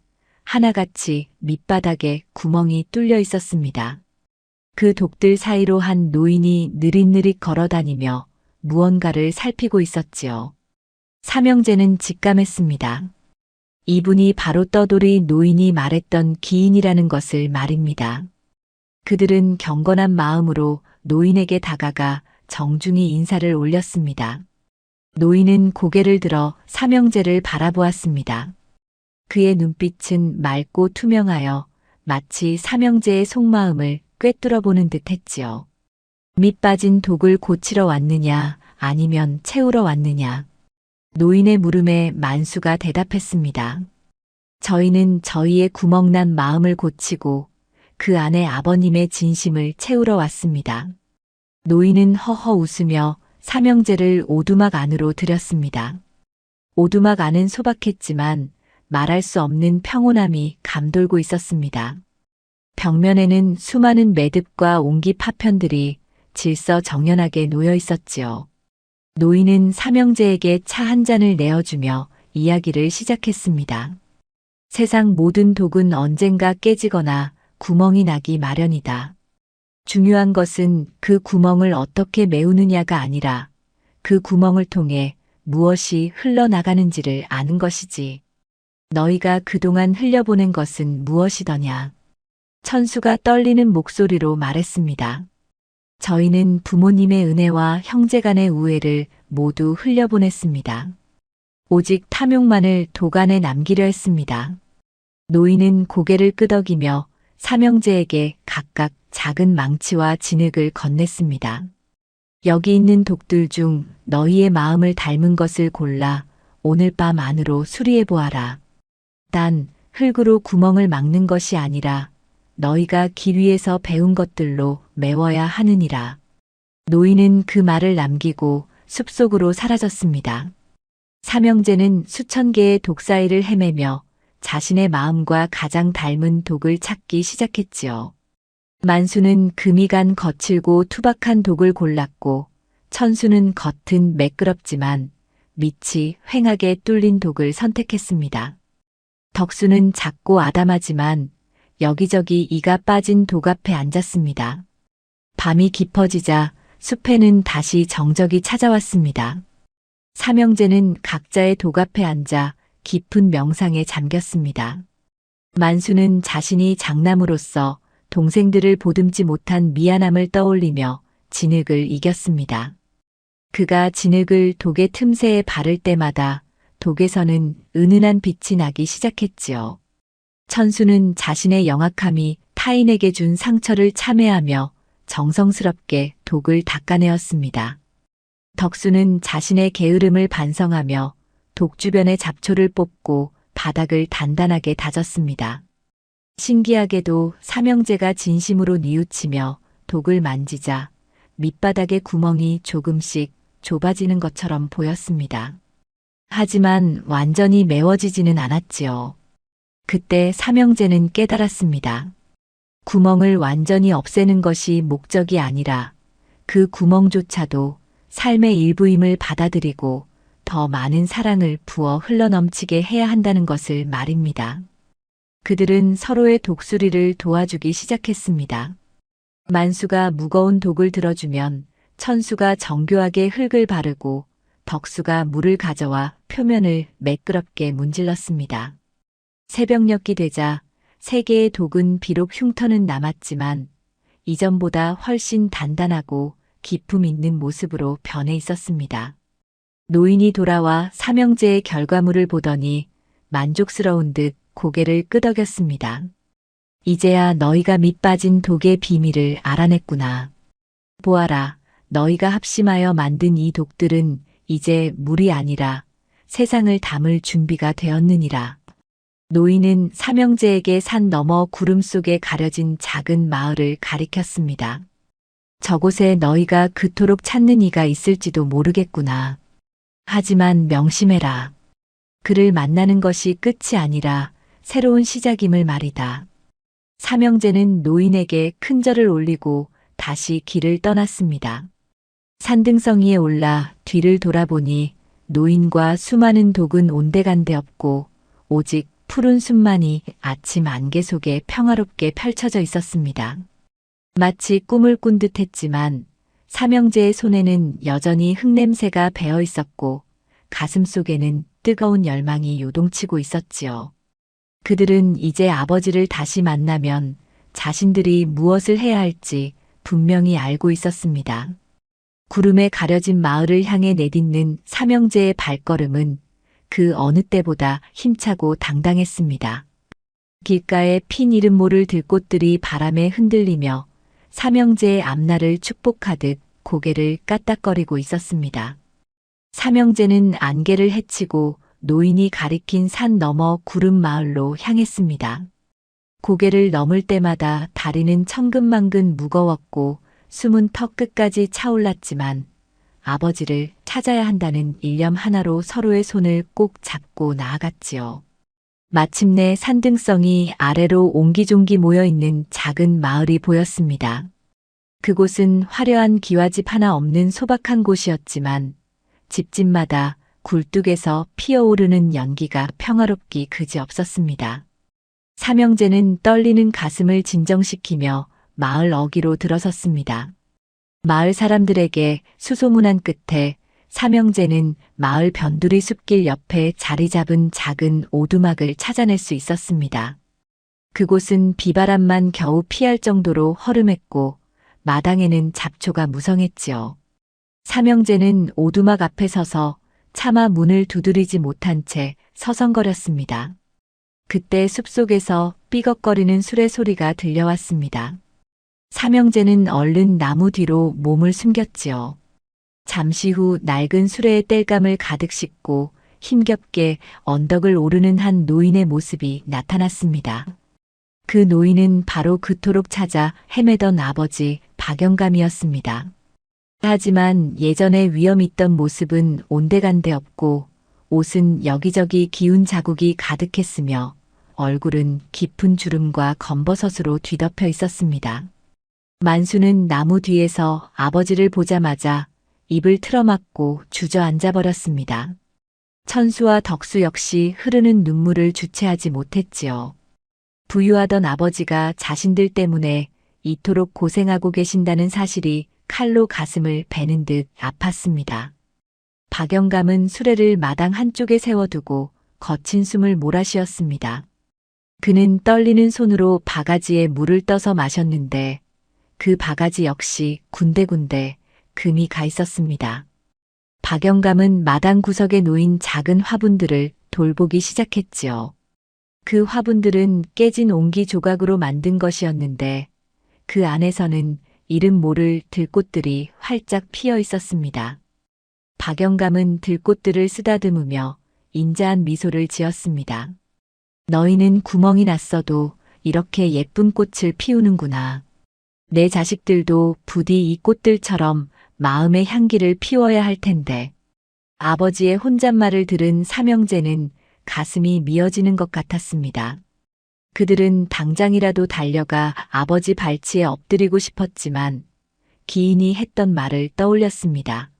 하나같이 밑바닥에 구멍이 뚫려 있었습니다. 그 독들 사이로 한 노인이 느릿느릿 걸어다니며 무언가를 살피고 있었지요. 삼형제는 직감했습니다. 이분이 바로 떠돌이 노인이 말했던 기인이라는 것을 말입니다. 그들은 경건한 마음으로 노인에게 다가가 정중히 인사를 올렸습니다. 노인은 고개를 들어 삼형제를 바라보았습니다. 그의 눈빛은 맑고 투명하여 마치 삼형제의 속마음을 꿰뚫어 보는 듯 했지요. 밑 빠진 독을 고치러 왔느냐 아니면 채우러 왔느냐. 노인의 물음에 만수가 대답했습니다. 저희는 저희의 구멍난 마음을 고치고 그 안에 아버님의 진심을 채우러 왔습니다. 노인은 허허 웃으며 삼형제를 오두막 안으로 들였습니다. 오두막 안은 소박했지만 말할 수 없는 평온함이 감돌고 있었습니다. 벽면에는 수많은 매듭과 옹기 파편들이 질서정연하게 놓여 있었지요. 노인은 삼형제에게 차 한 잔을 내어주며 이야기를 시작했습니다. 세상 모든 독은 언젠가 깨지거나 구멍이 나기 마련이다. 중요한 것은 그 구멍을 어떻게 메우느냐가 아니라 그 구멍을 통해 무엇이 흘러나가는지를 아는 것이지. 너희가 그동안 흘려보낸 것은 무엇이더냐. 천수가 떨리는 목소리로 말했습니다. 저희는 부모님의 은혜와 형제간의 우애를 모두 흘려보냈습니다. 오직 탐욕만을 도간에 남기려 했습니다. 노인은 고개를 끄덕이며 삼형제에게 각각 작은 망치와 진흙을 건넸습니다. 여기 있는 독들 중 너희의 마음을 닮은 것을 골라 오늘 밤 안으로 수리해 보아라. 단 흙으로 구멍을 막는 것이 아니라 너희가 길 위에서 배운 것들로 메워야 하느니라. 노인은 그 말을 남기고 숲속으로 사라졌습니다. 삼형제는 수천 개의 독 사이를 헤매며 자신의 마음과 가장 닮은 독을 찾기 시작했지요. 만수는 금이 간 거칠고 투박한 독을 골랐고 천수는 겉은 매끄럽지만 밑이 휑하게 뚫린 독을 선택했습니다. 덕수는 작고 아담하지만 여기저기 이가 빠진 독 앞에 앉았습니다. 밤이 깊어지자 숲에는 다시 정적이 찾아왔습니다. 삼형제는 각자의 독 앞에 앉아 깊은 명상에 잠겼습니다. 만수는 자신이 장남으로서 동생들을 보듬지 못한 미안함을 떠올리며 진흙을 이겼습니다. 그가 진흙을 독의 틈새에 바를 때마다 독에서는 은은한 빛이 나기 시작했지요. 천수는 자신의 영악함이 타인에게 준 상처를 참회하며 정성스럽게 독을 닦아내었습니다. 덕수는 자신의 게으름을 반성하며 독 주변의 잡초를 뽑고 바닥을 단단하게 다졌습니다. 신기하게도 삼형제가 진심으로 뉘우치며 독을 만지자 밑바닥의 구멍이 조금씩 좁아지는 것처럼 보였습니다. 하지만 완전히 메워지지는 않았지요. 그때 삼형제는 깨달았습니다. 구멍을 완전히 없애는 것이 목적이 아니라 그 구멍조차도 삶의 일부임을 받아들이고 더 많은 사랑을 부어 흘러넘치게 해야 한다는 것을 말입니다. 그들은 서로의 독수리를 도와주기 시작했습니다. 만수가 무거운 독을 들어주면 천수가 정교하게 흙을 바르고 덕수가 물을 가져와 표면을 매끄럽게 문질렀습니다. 새벽녘이 되자 세 개의 독은 비록 흉터는 남았지만 이전보다 훨씬 단단하고 기품 있는 모습으로 변해 있었습니다. 노인이 돌아와 삼형제의 결과물을 보더니 만족스러운 듯 고개를 끄덕였습니다. 이제야 너희가 밑빠진 독의 비밀을 알아냈구나. 보아라, 너희가 합심하여 만든 이 독들은 이제 물이 아니라 세상을 담을 준비가 되었느니라. 노인은 삼형제에게 산 너머 구름 속에 가려진 작은 마을을 가리켰습니다. 저곳에 너희가 그토록 찾는 이가 있을지도 모르겠구나. 하지만 명심해라. 그를 만나는 것이 끝이 아니라 새로운 시작임을 말이다. 삼형제는 노인에게 큰 절을 올리고 다시 길을 떠났습니다. 산등성이에 올라 뒤를 돌아보니 노인과 수많은 독은 온데간데 없고 오직 푸른 숲만이 아침 안개 속에 평화롭게 펼쳐져 있었습니다. 마치 꿈을 꾼 듯했지만 삼형제의 손에는 여전히 흙냄새가 배어 있었고 가슴 속에는 뜨거운 열망이 요동치고 있었지요. 그들은 이제 아버지를 다시 만나면 자신들이 무엇을 해야 할지 분명히 알고 있었습니다. 구름에 가려진 마을을 향해 내딛는 삼형제의 발걸음은 그 어느 때보다 힘차고 당당했습니다. 길가에 핀 이름 모를 들꽃들이 바람에 흔들리며 삼형제의 앞날을 축복하듯 고개를 까딱거리고 있었습니다. 삼형제는 안개를 헤치고 노인이 가리킨 산 너머 구름 마을로 향했습니다. 고개를 넘을 때마다 다리는 천근만근 무거웠고 숨은 턱 끝까지 차올랐지만 아버지를 찾아야 한다는 일념 하나로 서로의 손을 꼭 잡고 나아갔지요. 마침내 산등성이 아래로 옹기종기 모여있는 작은 마을이 보였습니다. 그곳은 화려한 기와집 하나 없는 소박한 곳이었지만 집집마다 굴뚝에서 피어오르는 연기가 평화롭기 그지없었습니다. 삼형제는 떨리는 가슴을 진정시키며 마을 어귀로 들어섰습니다. 마을 사람들에게 수소문한 끝에 삼형제는 마을 변두리 숲길 옆에 자리 잡은 작은 오두막을 찾아낼 수 있었습니다. 그곳은 비바람만 겨우 피할 정도로 허름했고 마당에는 잡초가 무성했지요. 삼형제는 오두막 앞에 서서 차마 문을 두드리지 못한 채 서성거렸습니다. 그때 숲속에서 삐걱거리는 수레 소리가 들려왔습니다. 삼형제는 얼른 나무 뒤로 몸을 숨겼지요. 잠시 후 낡은 수레의 땔감을 가득 싣고 힘겹게 언덕을 오르는 한 노인의 모습이 나타났습니다. 그 노인은 바로 그토록 찾아 헤매던 아버지 박영감이었습니다. 하지만 예전에 위험 있던 모습은 온데간데 없고 옷은 여기저기 기운 자국이 가득했으며 얼굴은 깊은 주름과 검버섯으로 뒤덮여 있었습니다. 만수는 나무 뒤에서 아버지를 보자마자 입을 틀어막고 주저앉아 버렸습니다. 천수와 덕수 역시 흐르는 눈물을 주체하지 못했지요. 부유하던 아버지가 자신들 때문에 이토록 고생하고 계신다는 사실이 칼로 가슴을 베는 듯 아팠습니다. 박영감은 수레를 마당 한쪽에 세워두고 거친 숨을 몰아쉬었습니다. 그는 떨리는 손으로 바가지에 물을 떠서 마셨는데 그 바가지 역시 군데군데 금이 가 있었습니다. 박영감은 마당 구석에 놓인 작은 화분들을 돌보기 시작했지요. 그 화분들은 깨진 옹기 조각으로 만든 것이었는데 그 안에서는 이름 모를 들꽃들이 활짝 피어 있었습니다. 박영감은 들꽃들을 쓰다듬으며 인자한 미소를 지었습니다. 너희는 구멍이 났어도 이렇게 예쁜 꽃을 피우는구나. 내 자식들도 부디 이 꽃들처럼 마음의 향기를 피워야 할 텐데. 아버지의 혼잣말을 들은 삼형제는 가슴이 미어지는 것 같았습니다. 그들은 당장이라도 달려가 아버지 발치에 엎드리고 싶었지만 기인이 했던 말을 떠올렸습니다.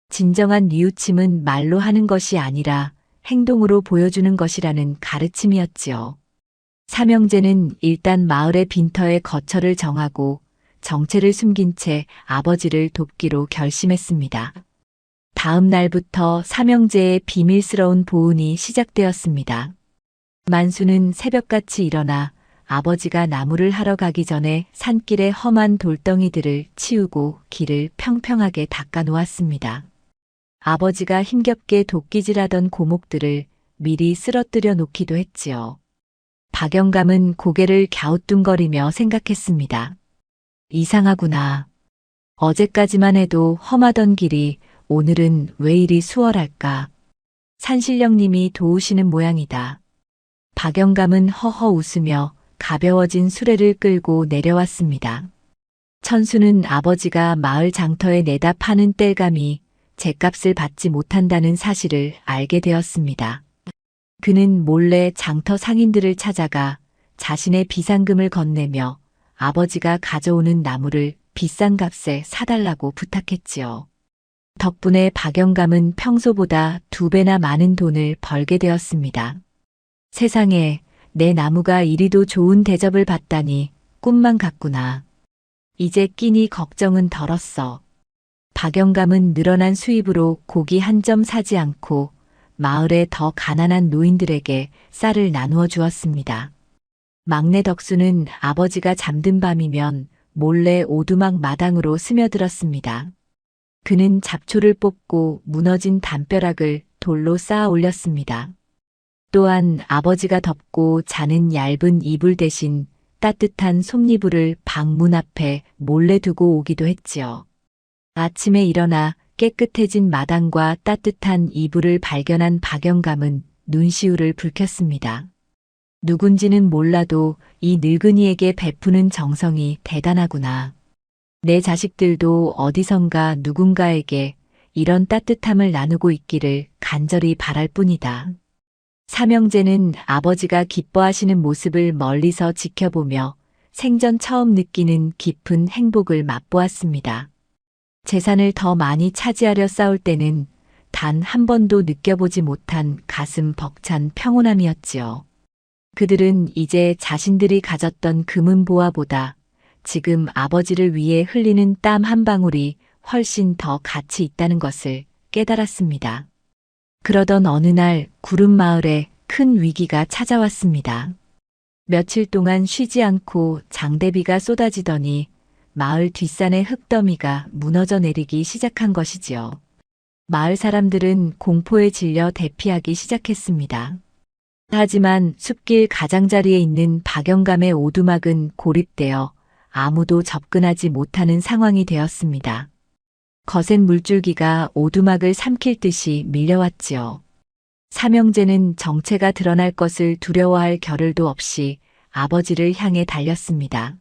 진정한 뉘우침은 말로 하는 것이 아니라 행동으로 보여주는 것이라는 가르침이었지요. 삼형제는 일단 마을의 빈터에 거처를 정하고 정체를 숨긴 채 아버지를 돕기로 결심했습니다. 다음 날부터 삼형제의 비밀스러운 보훈이 시작되었습니다. 만수는 새벽같이 일어나 아버지가 나무를 하러 가기 전에 산길의 험한 돌덩이들을 치우고 길을 평평하게 닦아 놓았습니다. 아버지가 힘겹게 도끼질하던 고목들을 미리 쓰러뜨려 놓기도 했지요. 박영감은 고개를 갸우뚱거리며 생각했습니다. 이상하구나. 어제까지만 해도 험하던 길이 오늘은 왜 이리 수월할까? 산신령님이 도우시는 모양이다. 박영감은 허허 웃으며 가벼워진 수레를 끌고 내려왔습니다. 천수는 아버지가 마을 장터에 내다 파는 땔감이 죗값을 받지 못한다는 사실을 알게 되었습니다. 그는 몰래 장터 상인들을 찾아가 자신의 비상금을 건네며 아버지가 가져오는 나무를 비싼 값에 사달라고 부탁했지요. 덕분에 박영감은 평소보다 2배나 많은 돈을 벌게 되었습니다. 세상에 내 나무가 이리도 좋은 대접을 받다니 꿈만 같구나. 이제 끼니 걱정은 덜었어. 박영감은 늘어난 수입으로 고기 한 점 사지 않고 마을의 더 가난한 노인들에게 쌀을 나누어 주었습니다. 막내 덕수는 아버지가 잠든 밤이면 몰래 오두막 마당으로 스며들었습니다. 그는 잡초를 뽑고 무너진 담벼락을 돌로 쌓아 올렸습니다. 또한 아버지가 덮고 자는 얇은 이불 대신 따뜻한 솜이불을 방문 앞에 몰래 두고 오기도 했지요. 아침에 일어나 깨끗해진 마당과 따뜻한 이불을 발견한 박영감은 눈시울을 붉혔습니다. 누군지는 몰라도 이 늙은이에게 베푸는 정성이 대단하구나. 내 자식들도 어디선가 누군가에게 이런 따뜻함을 나누고 있기를 간절히 바랄 뿐이다. 삼형제는 아버지가 기뻐하시는 모습을 멀리서 지켜보며 생전 처음 느끼는 깊은 행복을 맛보았습니다. 재산을 더 많이 차지하려 싸울 때는 단 한 번도 느껴보지 못한 가슴 벅찬 평온함이었지요. 그들은 이제 자신들이 가졌던 금은보화보다 지금 아버지를 위해 흘리는 땀 한 방울이 훨씬 더 가치 있다는 것을 깨달았습니다. 그러던 어느 날 구름마을에 큰 위기가 찾아왔습니다. 며칠 동안 쉬지 않고 장대비가 쏟아지더니 마을 뒷산의 흙더미가 무너져 내리기 시작한 것이지요. 마을 사람들은 공포에 질려 대피하기 시작했습니다. 하지만 숲길 가장자리에 있는 박영감의 오두막은 고립되어 아무도 접근하지 못하는 상황이 되었습니다. 거센 물줄기가 오두막을 삼킬 듯이 밀려왔지요. 삼형제는 정체가 드러날 것을 두려워할 겨를도 없이 아버지를 향해 달렸습니다.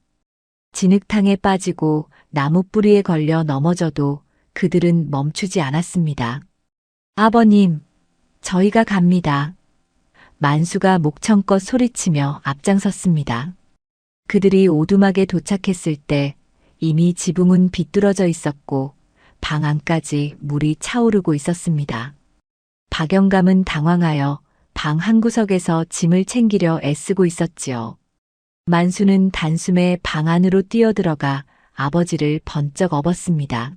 진흙탕에 빠지고 나무 뿌리에 걸려 넘어져도 그들은 멈추지 않았습니다. 아버님, 저희가 갑니다. 만수가 목청껏 소리치며 앞장섰습니다. 그들이 오두막에 도착했을 때 이미 지붕은 비뚤어져 있었고 방 안까지 물이 차오르고 있었습니다. 박영감은 당황하여 방 한구석에서 짐을 챙기려 애쓰고 있었지요. 만수는 단숨에 방 안으로 뛰어들어가 아버지를 번쩍 업었습니다.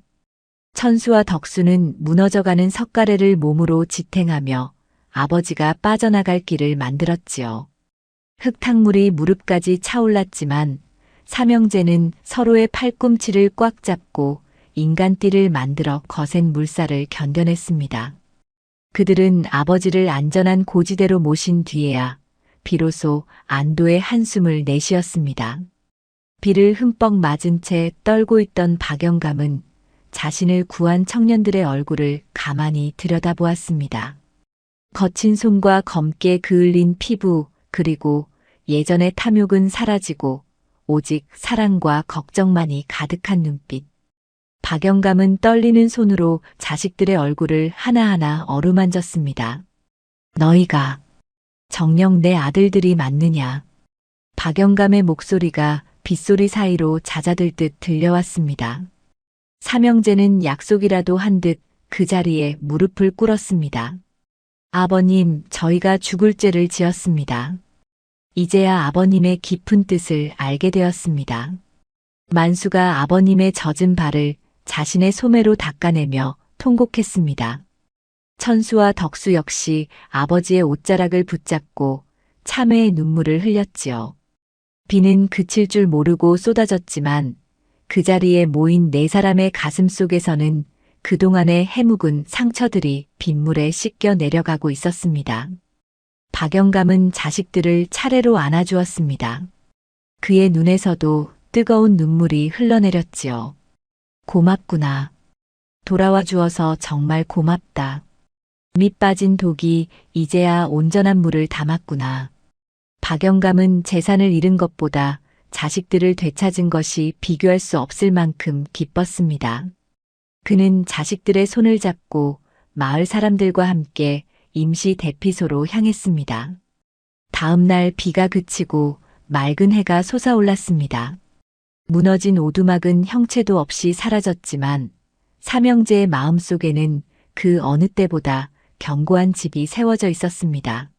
천수와 덕수는 무너져가는 석가래를 몸으로 지탱하며 아버지가 빠져나갈 길을 만들었지요. 흙탕물이 무릎까지 차올랐지만 삼형제는 서로의 팔꿈치를 꽉 잡고 인간띠를 만들어 거센 물살을 견뎌냈습니다. 그들은 아버지를 안전한 고지대로 모신 뒤에야 비로소 안도의 한숨을 내쉬었습니다. 비를 흠뻑 맞은 채 떨고 있던 박영감은 자신을 구한 청년들의 얼굴을 가만히 들여다보았습니다. 거친 손과 검게 그을린 피부 그리고 예전의 탐욕은 사라지고 오직 사랑과 걱정만이 가득한 눈빛. 박영감은 떨리는 손으로 자식들의 얼굴을 하나하나 어루만졌습니다. 너희가 정녕 내 아들들이 맞느냐? 박영감의 목소리가 빗소리 사이로 잦아들듯 들려왔습니다. 삼형제는 약속이라도 한 듯 그 자리에 무릎을 꿇었습니다. 아버님, 저희가 죽을 죄를 지었습니다. 이제야 아버님의 깊은 뜻을 알게 되었습니다. 만수가 아버님의 젖은 발을 자신의 소매로 닦아내며 통곡했습니다. 천수와 덕수 역시 아버지의 옷자락을 붙잡고 참회의 눈물을 흘렸지요. 비는 그칠 줄 모르고 쏟아졌지만 그 자리에 모인 네 사람의 가슴 속에서는 그동안의 해묵은 상처들이 빗물에 씻겨 내려가고 있었습니다. 박영감은 자식들을 차례로 안아주었습니다. 그의 눈에서도 뜨거운 눈물이 흘러내렸지요. 고맙구나. 돌아와 주어서 정말 고맙다. 밑 빠진 독이 이제야 온전한 물을 담았구나. 박영감은 재산을 잃은 것보다 자식들을 되찾은 것이 비교할 수 없을 만큼 기뻤습니다. 그는 자식들의 손을 잡고 마을 사람들과 함께 임시 대피소로 향했습니다. 다음 날 비가 그치고 맑은 해가 솟아올랐습니다. 무너진 오두막은 형체도 없이 사라졌지만 삼형제의 마음속에는 그 어느 때보다 견고한 집이 세워져 있었습니다.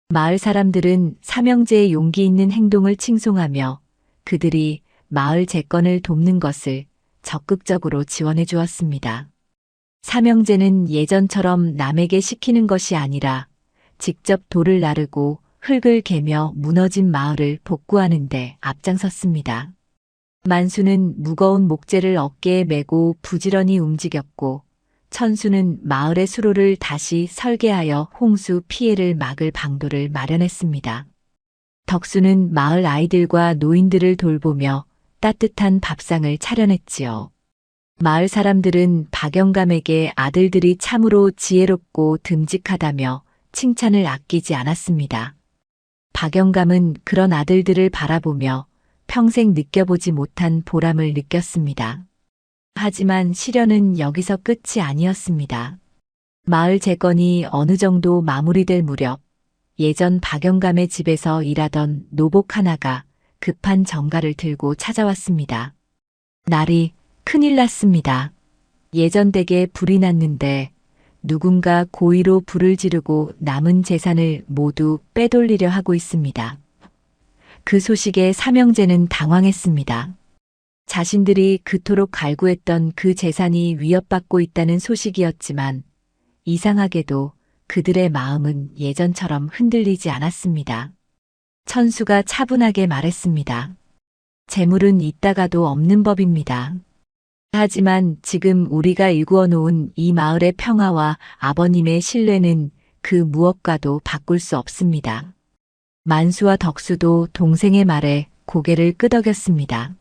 마을 사람들은 삼형제의 용기 있는 행동을 칭송하며 그들이 마을 재건을 돕는 것을 적극적으로 지원해 주었습니다. 삼형제는 예전처럼 남에게 시키는 것이 아니라 직접 돌을 나르고 흙을 개며 무너진 마을을 복구하는 데 앞장섰습니다. 만수는 무거운 목재를 어깨에 메고 부지런히 움직였고 천수는 마을의 수로를 다시 설계하여 홍수 피해를 막을 방도를 마련했습니다. 덕수는 마을 아이들과 노인들을 돌보며 따뜻한 밥상을 차려냈지요. 마을 사람들은 박영감에게 아들들이 참으로 지혜롭고 듬직하다며 칭찬을 아끼지 않았습니다. 박영감은 그런 아들들을 바라보며 평생 느껴보지 못한 보람을 느꼈습니다. 하지만 시련은 여기서 끝이 아니었습니다. 마을 재건이 어느 정도 마무리될 무렵 예전 박영감의 집에서 일하던 노복 하나가 급한 전가를 들고 찾아왔습니다. 날이 큰일 났습니다. 예전 댁에 불이 났는데 누군가 고의로 불을 지르고 남은 재산을 모두 빼돌리려 하고 있습니다. 그 소식에 삼형제는 당황했습니다. 자신들이 그토록 갈구했던 그 재산이 위협받고 있다는 소식이었지만 이상하게도 그들의 마음은 예전처럼 흔들리지 않았습니다. 천수가 차분하게 말했습니다. 재물은 있다가도 없는 법입니다. 하지만 지금 우리가 일구어 놓은 이 마을의 평화와 아버님의 신뢰는 그 무엇과도 바꿀 수 없습니다. 만수와 덕수도 동생의 말에 고개를 끄덕였습니다.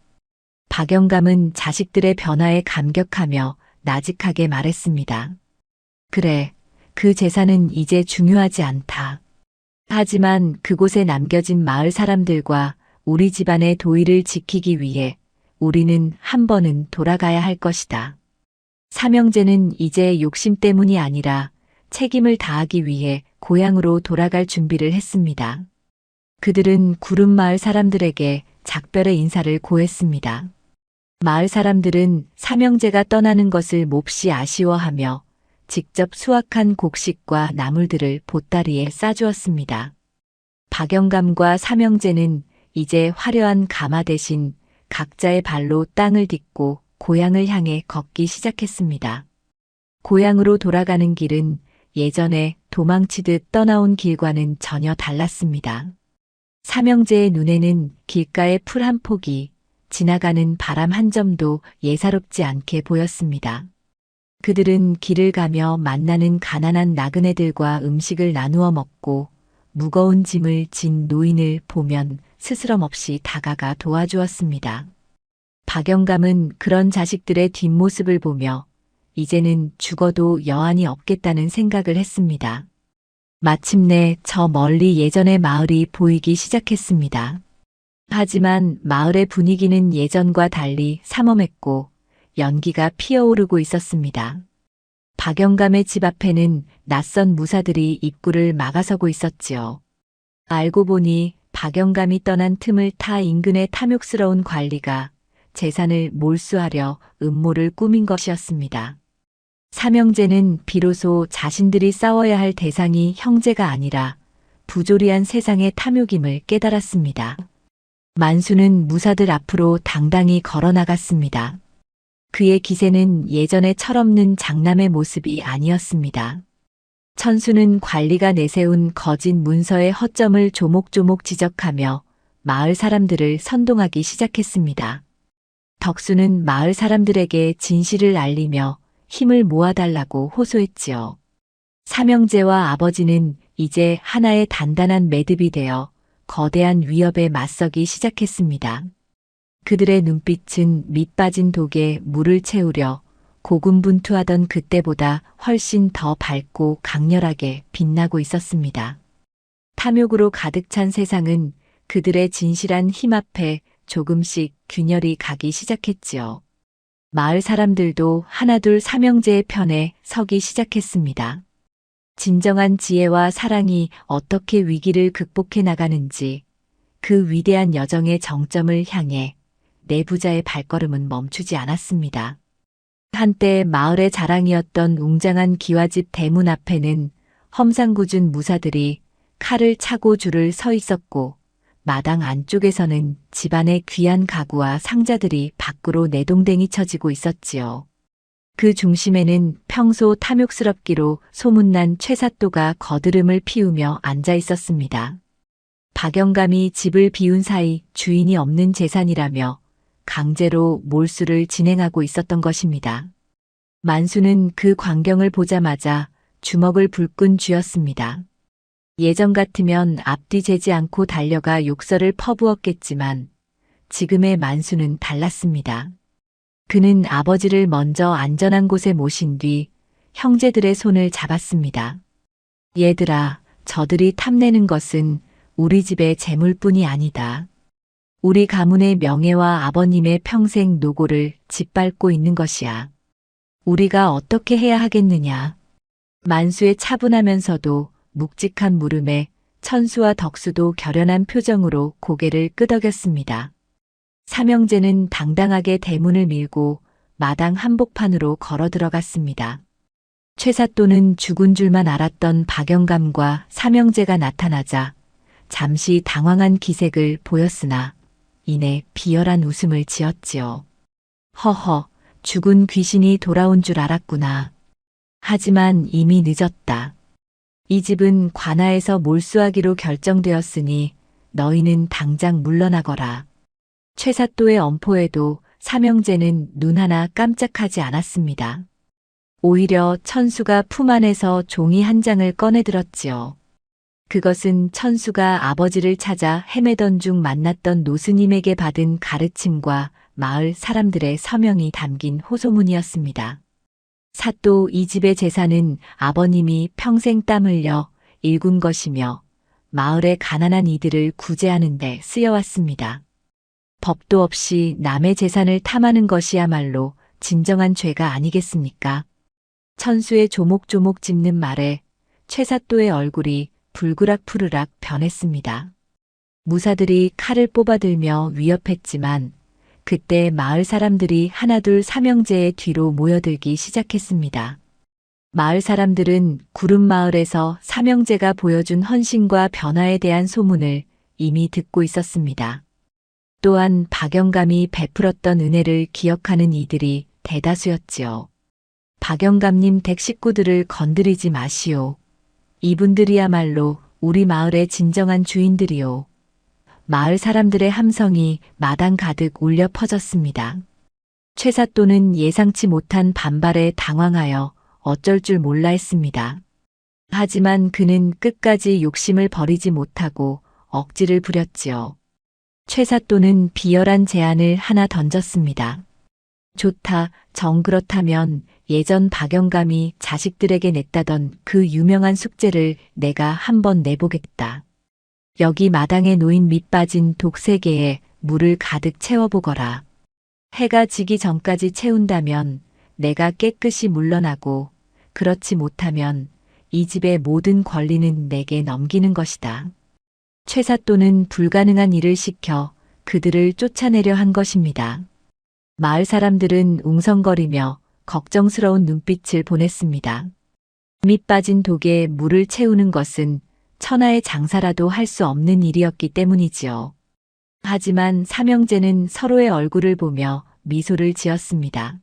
박영감은 자식들의 변화에 감격하며 나직하게 말했습니다. 그래, 그 재산은 이제 중요하지 않다. 하지만 그곳에 남겨진 마을 사람들과 우리 집안의 도의를 지키기 위해 우리는 한 번은 돌아가야 할 것이다. 삼형제는 이제 욕심 때문이 아니라 책임을 다하기 위해 고향으로 돌아갈 준비를 했습니다. 그들은 구름마을 사람들에게 작별의 인사를 고했습니다. 마을 사람들은 삼형제가 떠나는 것을 몹시 아쉬워하며 직접 수확한 곡식과 나물들을 보따리에 싸주었습니다. 박영감과 삼형제는 이제 화려한 가마 대신 각자의 발로 땅을 딛고 고향을 향해 걷기 시작했습니다. 고향으로 돌아가는 길은 예전에 도망치듯 떠나온 길과는 전혀 달랐습니다. 삼형제의 눈에는 길가의 풀 한 폭이, 지나가는 바람 한 점도 예사롭지 않게 보였습니다. 그들은 길을 가며 만나는 가난한 나그네들과 음식을 나누어 먹고 무거운 짐을 진 노인을 보면 스스럼 없이 다가가 도와주었습니다. 박영감은 그런 자식들의 뒷모습을 보며 이제는 죽어도 여한이 없겠다는 생각을 했습니다. 마침내 저 멀리 예전의 마을이 보이기 시작했습니다. 하지만 마을의 분위기는 예전과 달리 삼엄했고 연기가 피어오르고 있었습니다. 박영감의 집 앞에는 낯선 무사들이 입구를 막아서고 있었지요. 알고 보니 박영감이 떠난 틈을 타 인근의 탐욕스러운 관리가 재산을 몰수하려 음모를 꾸민 것이었습니다. 삼형제는 비로소 자신들이 싸워야 할 대상이 형제가 아니라 부조리한 세상의 탐욕임을 깨달았습니다. 만수는 무사들 앞으로 당당히 걸어나갔습니다. 그의 기세는 예전의 철없는 장남의 모습이 아니었습니다. 천수는 관리가 내세운 거짓 문서의 허점을 조목조목 지적하며 마을 사람들을 선동하기 시작했습니다. 덕수는 마을 사람들에게 진실을 알리며 힘을 모아달라고 호소했지요. 삼형제와 아버지는 이제 하나의 단단한 매듭이 되어 거대한 위협에 맞서기 시작했습니다. 그들의 눈빛은 밑 빠진 독에 물을 채우려 고군분투하던 그때보다 훨씬 더 밝고 강렬하게 빛나고 있었습니다. 탐욕으로 가득 찬 세상은 그들의 진실한 힘 앞에 조금씩 균열이 가기 시작했지요. 마을 사람들도 하나둘 삼형제의 편에 서기 시작했습니다. 진정한 지혜와 사랑이 어떻게 위기를 극복해 나가는지 그 위대한 여정의 정점을 향해 내부자의 발걸음은 멈추지 않았습니다. 한때 마을의 자랑이었던 웅장한 기와집 대문 앞에는 험상궂은 무사들이 칼을 차고 줄을 서 있었고 마당 안쪽에서는 집안의 귀한 가구와 상자들이 밖으로 내동댕이 쳐지고 있었지요. 그 중심에는 평소 탐욕스럽기로 소문난 최사또가 거드름을 피우며 앉아 있었습니다. 박영감이 집을 비운 사이 주인이 없는 재산이라며 강제로 몰수를 진행하고 있었던 것입니다. 만수는 그 광경을 보자마자 주먹을 불끈 쥐었습니다. 예전 같으면 앞뒤 재지 않고 달려가 욕설을 퍼부었겠지만 지금의 만수는 달랐습니다. 그는 아버지를 먼저 안전한 곳에 모신 뒤 형제들의 손을 잡았습니다. 얘들아, 저들이 탐내는 것은 우리 집의 재물뿐이 아니다. 우리 가문의 명예와 아버님의 평생 노고를 짓밟고 있는 것이야. 우리가 어떻게 해야 하겠느냐. 만수의 차분하면서도 묵직한 물음에 천수와 덕수도 결연한 표정으로 고개를 끄덕였습니다. 삼형제는 당당하게 대문을 밀고 마당 한복판으로 걸어 들어갔습니다. 최사또는 죽은 줄만 알았던 박영감과 삼형제가 나타나자 잠시 당황한 기색을 보였으나 이내 비열한 웃음을 지었지요. 허허, 죽은 귀신이 돌아온 줄 알았구나. 하지만 이미 늦었다. 이 집은 관아에서 몰수하기로 결정되었으니 너희는 당장 물러나거라. 최사또의 엄포에도 삼형제는 눈 하나 깜짝하지 않았습니다. 오히려 천수가 품 안에서 종이 한 장을 꺼내들었지요. 그것은 천수가 아버지를 찾아 헤매던 중 만났던 노스님에게 받은 가르침과 마을 사람들의 서명이 담긴 호소문이었습니다. 사또 이 집의 재산은 아버님이 평생 땀 흘려 일군 것이며 마을의 가난한 이들을 구제하는 데 쓰여왔습니다. 법도 없이 남의 재산을 탐하는 것이야말로 진정한 죄가 아니겠습니까? 천수의 조목조목 짚는 말에 최사또의 얼굴이 불그락푸르락 변했습니다. 무사들이 칼을 뽑아들며 위협했지만 그때 마을 사람들이 하나둘 삼형제의 뒤로 모여들기 시작했습니다. 마을 사람들은 구름마을에서 삼형제가 보여준 헌신과 변화에 대한 소문을 이미 듣고 있었습니다. 또한 박영감이 베풀었던 은혜를 기억하는 이들이 대다수였지요. 박영감님 댁 식구들을 건드리지 마시오. 이분들이야말로 우리 마을의 진정한 주인들이오. 마을 사람들의 함성이 마당 가득 울려 퍼졌습니다. 최사또는 예상치 못한 반발에 당황하여 어쩔 줄 몰라 했습니다. 하지만 그는 끝까지 욕심을 버리지 못하고 억지를 부렸지요. 최사또는 비열한 제안을 하나 던졌습니다. 좋다, 정 그렇다면 예전 박영감이 자식들에게 냈다던 그 유명한 숙제를 내가 한번 내보겠다. 여기 마당에 놓인 밑 빠진 독 3개에 물을 가득 채워보거라. 해가 지기 전까지 채운다면 내가 깨끗이 물러나고 그렇지 못하면 이 집의 모든 권리는 내게 넘기는 것이다. 최사또는 불가능한 일을 시켜 그들을 쫓아내려 한 것입니다. 마을 사람들은 웅성거리며 걱정스러운 눈빛을 보냈습니다. 밑 빠진 독에 물을 채우는 것은 천하의 장사라도 할 수 없는 일이었기 때문이지요. 하지만 삼형제는 서로의 얼굴을 보며 미소를 지었습니다.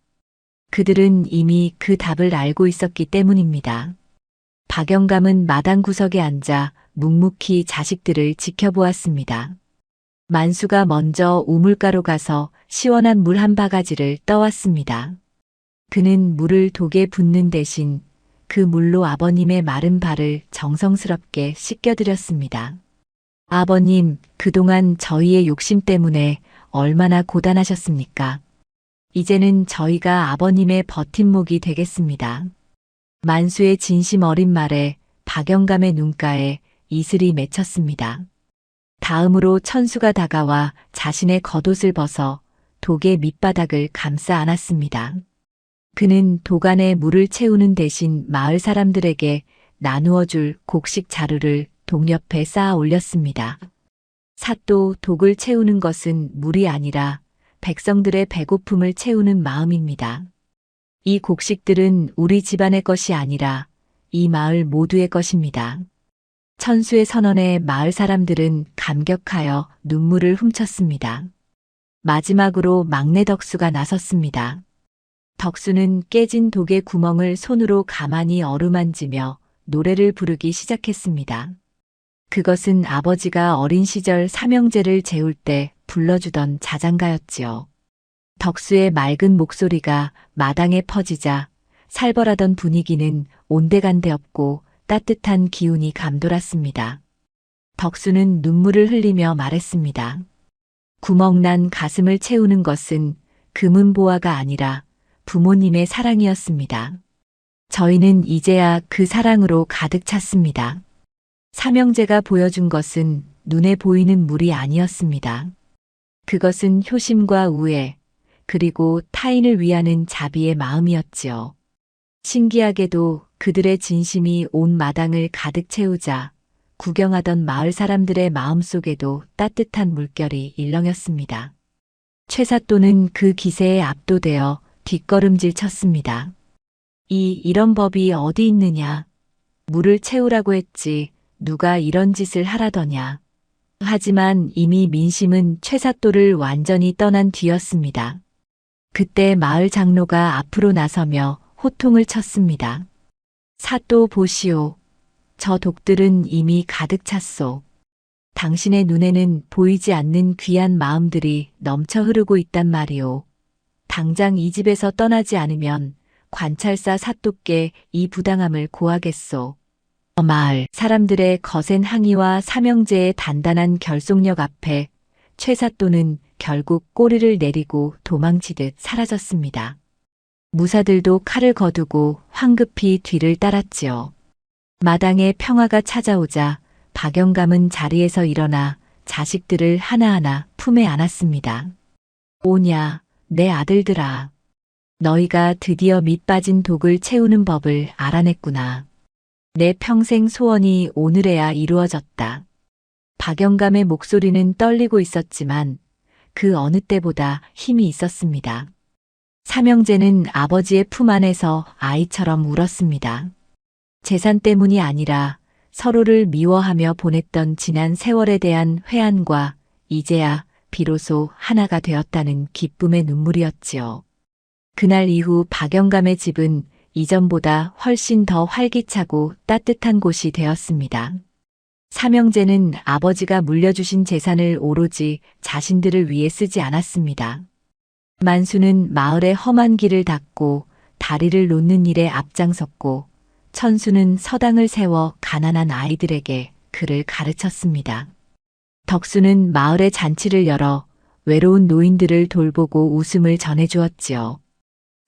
그들은 이미 그 답을 알고 있었기 때문입니다. 박영감은 마당 구석에 앉아 묵묵히 자식들을 지켜보았습니다. 만수가 먼저 우물가로 가서 시원한 물 한 바가지를 떠왔습니다. 그는 물을 독에 붓는 대신 그 물로 아버님의 마른 발을 정성스럽게 씻겨드렸습니다. 아버님, 그동안 저희의 욕심 때문에 얼마나 고단하셨습니까? 이제는 저희가 아버님의 버팀목이 되겠습니다. 만수의 진심 어린 말에 박영감의 눈가에 이슬이 맺혔습니다. 다음으로 천수가 다가와 자신의 겉옷을 벗어 독의 밑바닥을 감싸 안았습니다. 그는 독 안에 물을 채우는 대신 마을 사람들에게 나누어 줄 곡식 자루를 독 옆에 쌓아 올렸습니다. 사또, 독을 채우는 것은 물이 아니라 백성들의 배고픔을 채우는 마음입니다. 이 곡식들은 우리 집안의 것이 아니라 이 마을 모두의 것입니다. 천수의 선언에 마을 사람들은 감격하여 눈물을 훔쳤습니다. 마지막으로 막내 덕수가 나섰습니다. 덕수는 깨진 독의 구멍을 손으로 가만히 어루만지며 노래를 부르기 시작했습니다. 그것은 아버지가 어린 시절 삼형제를 재울 때 불러주던 자장가였지요. 덕수의 맑은 목소리가 마당에 퍼지자 살벌하던 분위기는 온데간데 없고 따뜻한 기운이 감돌았습니다. 덕수는 눈물을 흘리며 말했습니다. 구멍난 가슴을 채우는 것은 금은보화가 아니라 부모님의 사랑이었습니다. 저희는 이제야 그 사랑으로 가득 찼습니다. 삼형제가 보여준 것은 눈에 보이는 물이 아니었습니다. 그것은 효심과 우애, 그리고 타인을 위하는 자비의 마음이었지요. 신기하게도 그들의 진심이 온 마당을 가득 채우자 구경하던 마을 사람들의 마음속에도 따뜻한 물결이 일렁였습니다. 최사또는 그 기세에 압도되어 뒷걸음질 쳤습니다. 이런 법이 어디 있느냐. 물을 채우라고 했지 누가 이런 짓을 하라더냐. 하지만 이미 민심은 최사또를 완전히 떠난 뒤였습니다. 그때 마을 장로가 앞으로 나서며 호통을 쳤습니다. 사또 보시오. 저 독들은 이미 가득 찼소. 당신의 눈에는 보이지 않는 귀한 마음들이 넘쳐 흐르고 있단 말이오. 당장 이 집에서 떠나지 않으면 관찰사 사또께 이 부당함을 고하겠소. 마을 사람들의 거센 항의와 삼형제의 단단한 결속력 앞에 최 사또는 결국 꼬리를 내리고 도망치듯 사라졌습니다. 무사들도 칼을 거두고 황급히 뒤를 따랐지요. 마당에 평화가 찾아오자 박영감은 자리에서 일어나 자식들을 하나하나 품에 안았습니다. 오냐, 내 아들들아. 너희가 드디어 밑 빠진 독을 채우는 법을 알아냈구나. 내 평생 소원이 오늘에야 이루어졌다. 박영감의 목소리는 떨리고 있었지만 그 어느 때보다 힘이 있었습니다. 삼형제는 아버지의 품 안에서 아이처럼 울었습니다. 재산 때문이 아니라 서로를 미워하며 보냈던 지난 세월에 대한 회한과 이제야 비로소 하나가 되었다는 기쁨의 눈물이었지요. 그날 이후 박영감의 집은 이전보다 훨씬 더 활기차고 따뜻한 곳이 되었습니다. 삼형제는 아버지가 물려주신 재산을 오로지 자신들을 위해 쓰지 않았습니다. 만수는 마을의 험한 길을 닦고 다리를 놓는 일에 앞장섰고 천수는 서당을 세워 가난한 아이들에게 글을 가르쳤습니다. 덕수는 마을의 잔치를 열어 외로운 노인들을 돌보고 웃음을 전해주었지요.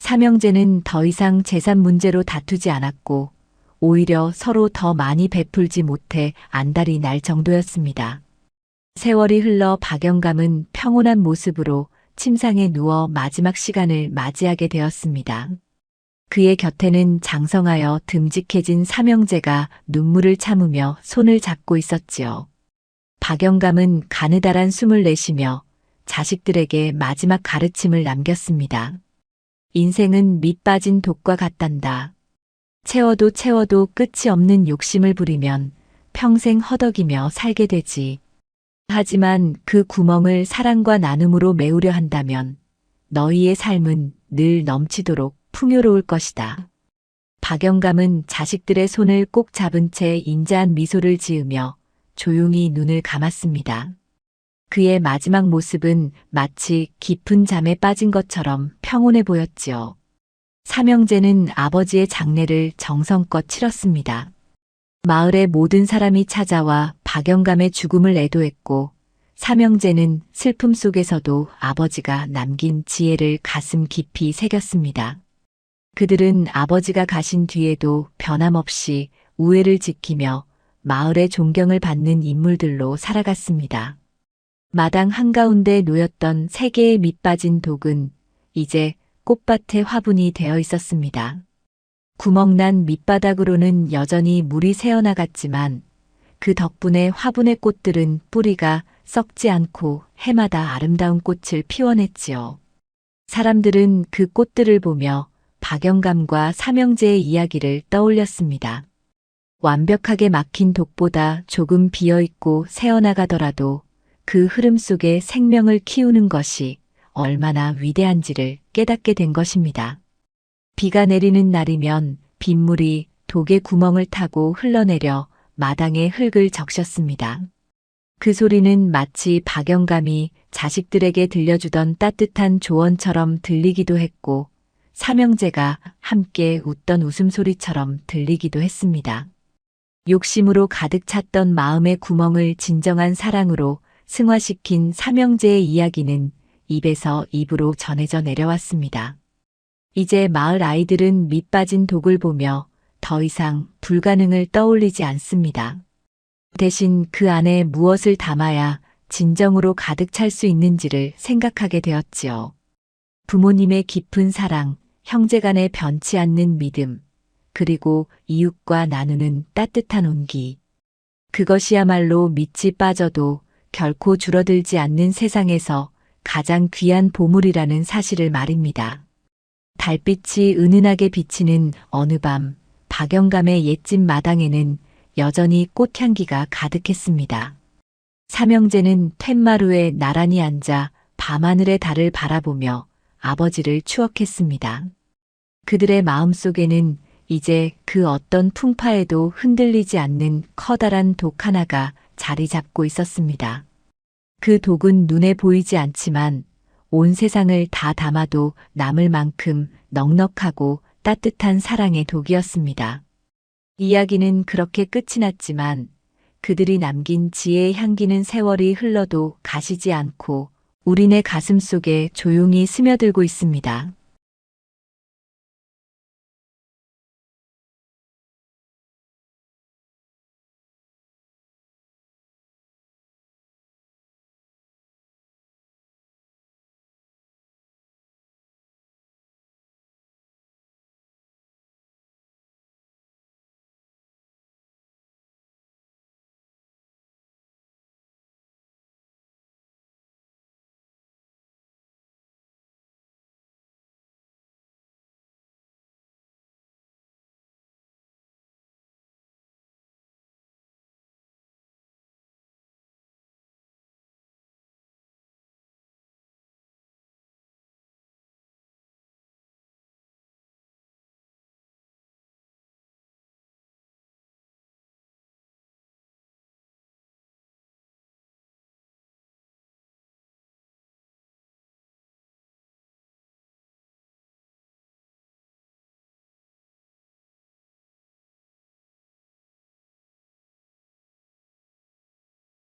삼형제는 더 이상 재산 문제로 다투지 않았고 오히려 서로 더 많이 베풀지 못해 안달이 날 정도였습니다. 세월이 흘러 박영감은 평온한 모습으로 침상에 누워 마지막 시간을 맞이하게 되었습니다. 그의 곁에는 장성하여 듬직해진 삼형제가 눈물을 참으며 손을 잡고 있었지요. 박영감은 가느다란 숨을 내쉬며 자식들에게 마지막 가르침을 남겼습니다. 인생은 밑 빠진 독과 같단다. 채워도 채워도 끝이 없는 욕심을 부리면 평생 허덕이며 살게 되지. 하지만 그 구멍을 사랑과 나눔으로 메우려 한다면 너희의 삶은 늘 넘치도록 풍요로울 것이다. 박영감은 자식들의 손을 꼭 잡은 채 인자한 미소를 지으며 조용히 눈을 감았습니다. 그의 마지막 모습은 마치 깊은 잠에 빠진 것처럼 평온해 보였지요. 삼형제는 아버지의 장례를 정성껏 치렀습니다. 마을의 모든 사람이 찾아와 박영감의 죽음을 애도했고 삼형제는 슬픔 속에서도 아버지가 남긴 지혜를 가슴 깊이 새겼습니다. 그들은 아버지가 가신 뒤에도 변함없이 우애를 지키며 마을의 존경을 받는 인물들로 살아갔습니다. 마당 한가운데 놓였던 세 개의 밑 빠진 독은 이제 꽃밭의 화분이 되어 있었습니다. 구멍난 밑바닥으로는 여전히 물이 새어나갔지만 그 덕분에 화분의 꽃들은 뿌리가 썩지 않고 해마다 아름다운 꽃을 피워냈지요. 사람들은 그 꽃들을 보며 박영감과 삼형제의 이야기를 떠올렸습니다. 완벽하게 막힌 독보다 조금 비어있고 새어나가더라도 그 흐름 속에 생명을 키우는 것이 얼마나 위대한지를 깨닫게 된 것입니다. 비가 내리는 날이면 빗물이 독의 구멍을 타고 흘러내려 마당에 흙을 적셨습니다. 그 소리는 마치 박영감이 자식들에게 들려주던 따뜻한 조언처럼 들리기도 했고 삼형제가 함께 웃던 웃음소리처럼 들리기도 했습니다. 욕심으로 가득 찼던 마음의 구멍을 진정한 사랑으로 승화시킨 삼형제의 이야기는 입에서 입으로 전해져 내려왔습니다. 이제 마을 아이들은 밑 빠진 독을 보며 더 이상 불가능을 떠올리지 않습니다. 대신 그 안에 무엇을 담아야 진정으로 가득 찰 수 있는지를 생각하게 되었지요. 부모님의 깊은 사랑, 형제간의 변치 않는 믿음, 그리고 이웃과 나누는 따뜻한 온기. 그것이야말로 밑이 빠져도 결코 줄어들지 않는 세상에서 가장 귀한 보물이라는 사실을 말입니다. 달빛이 은은하게 비치는 어느 밤, 박영감의 옛집 마당에는 여전히 꽃향기가 가득했습니다. 삼형제는 툇마루에 나란히 앉아 밤하늘의 달을 바라보며 아버지를 추억했습니다. 그들의 마음속에는 이제 그 어떤 풍파에도 흔들리지 않는 커다란 독 하나가 자리 잡고 있었습니다. 그 독은 눈에 보이지 않지만 온 세상을 다 담아도 남을 만큼 넉넉하고 따뜻한 사랑의 독이었습니다. 이야기는 그렇게 끝이 났지만 그들이 남긴 지혜의 향기는 세월이 흘러도 가시지 않고 우리네 가슴 속에 조용히 스며들고 있습니다.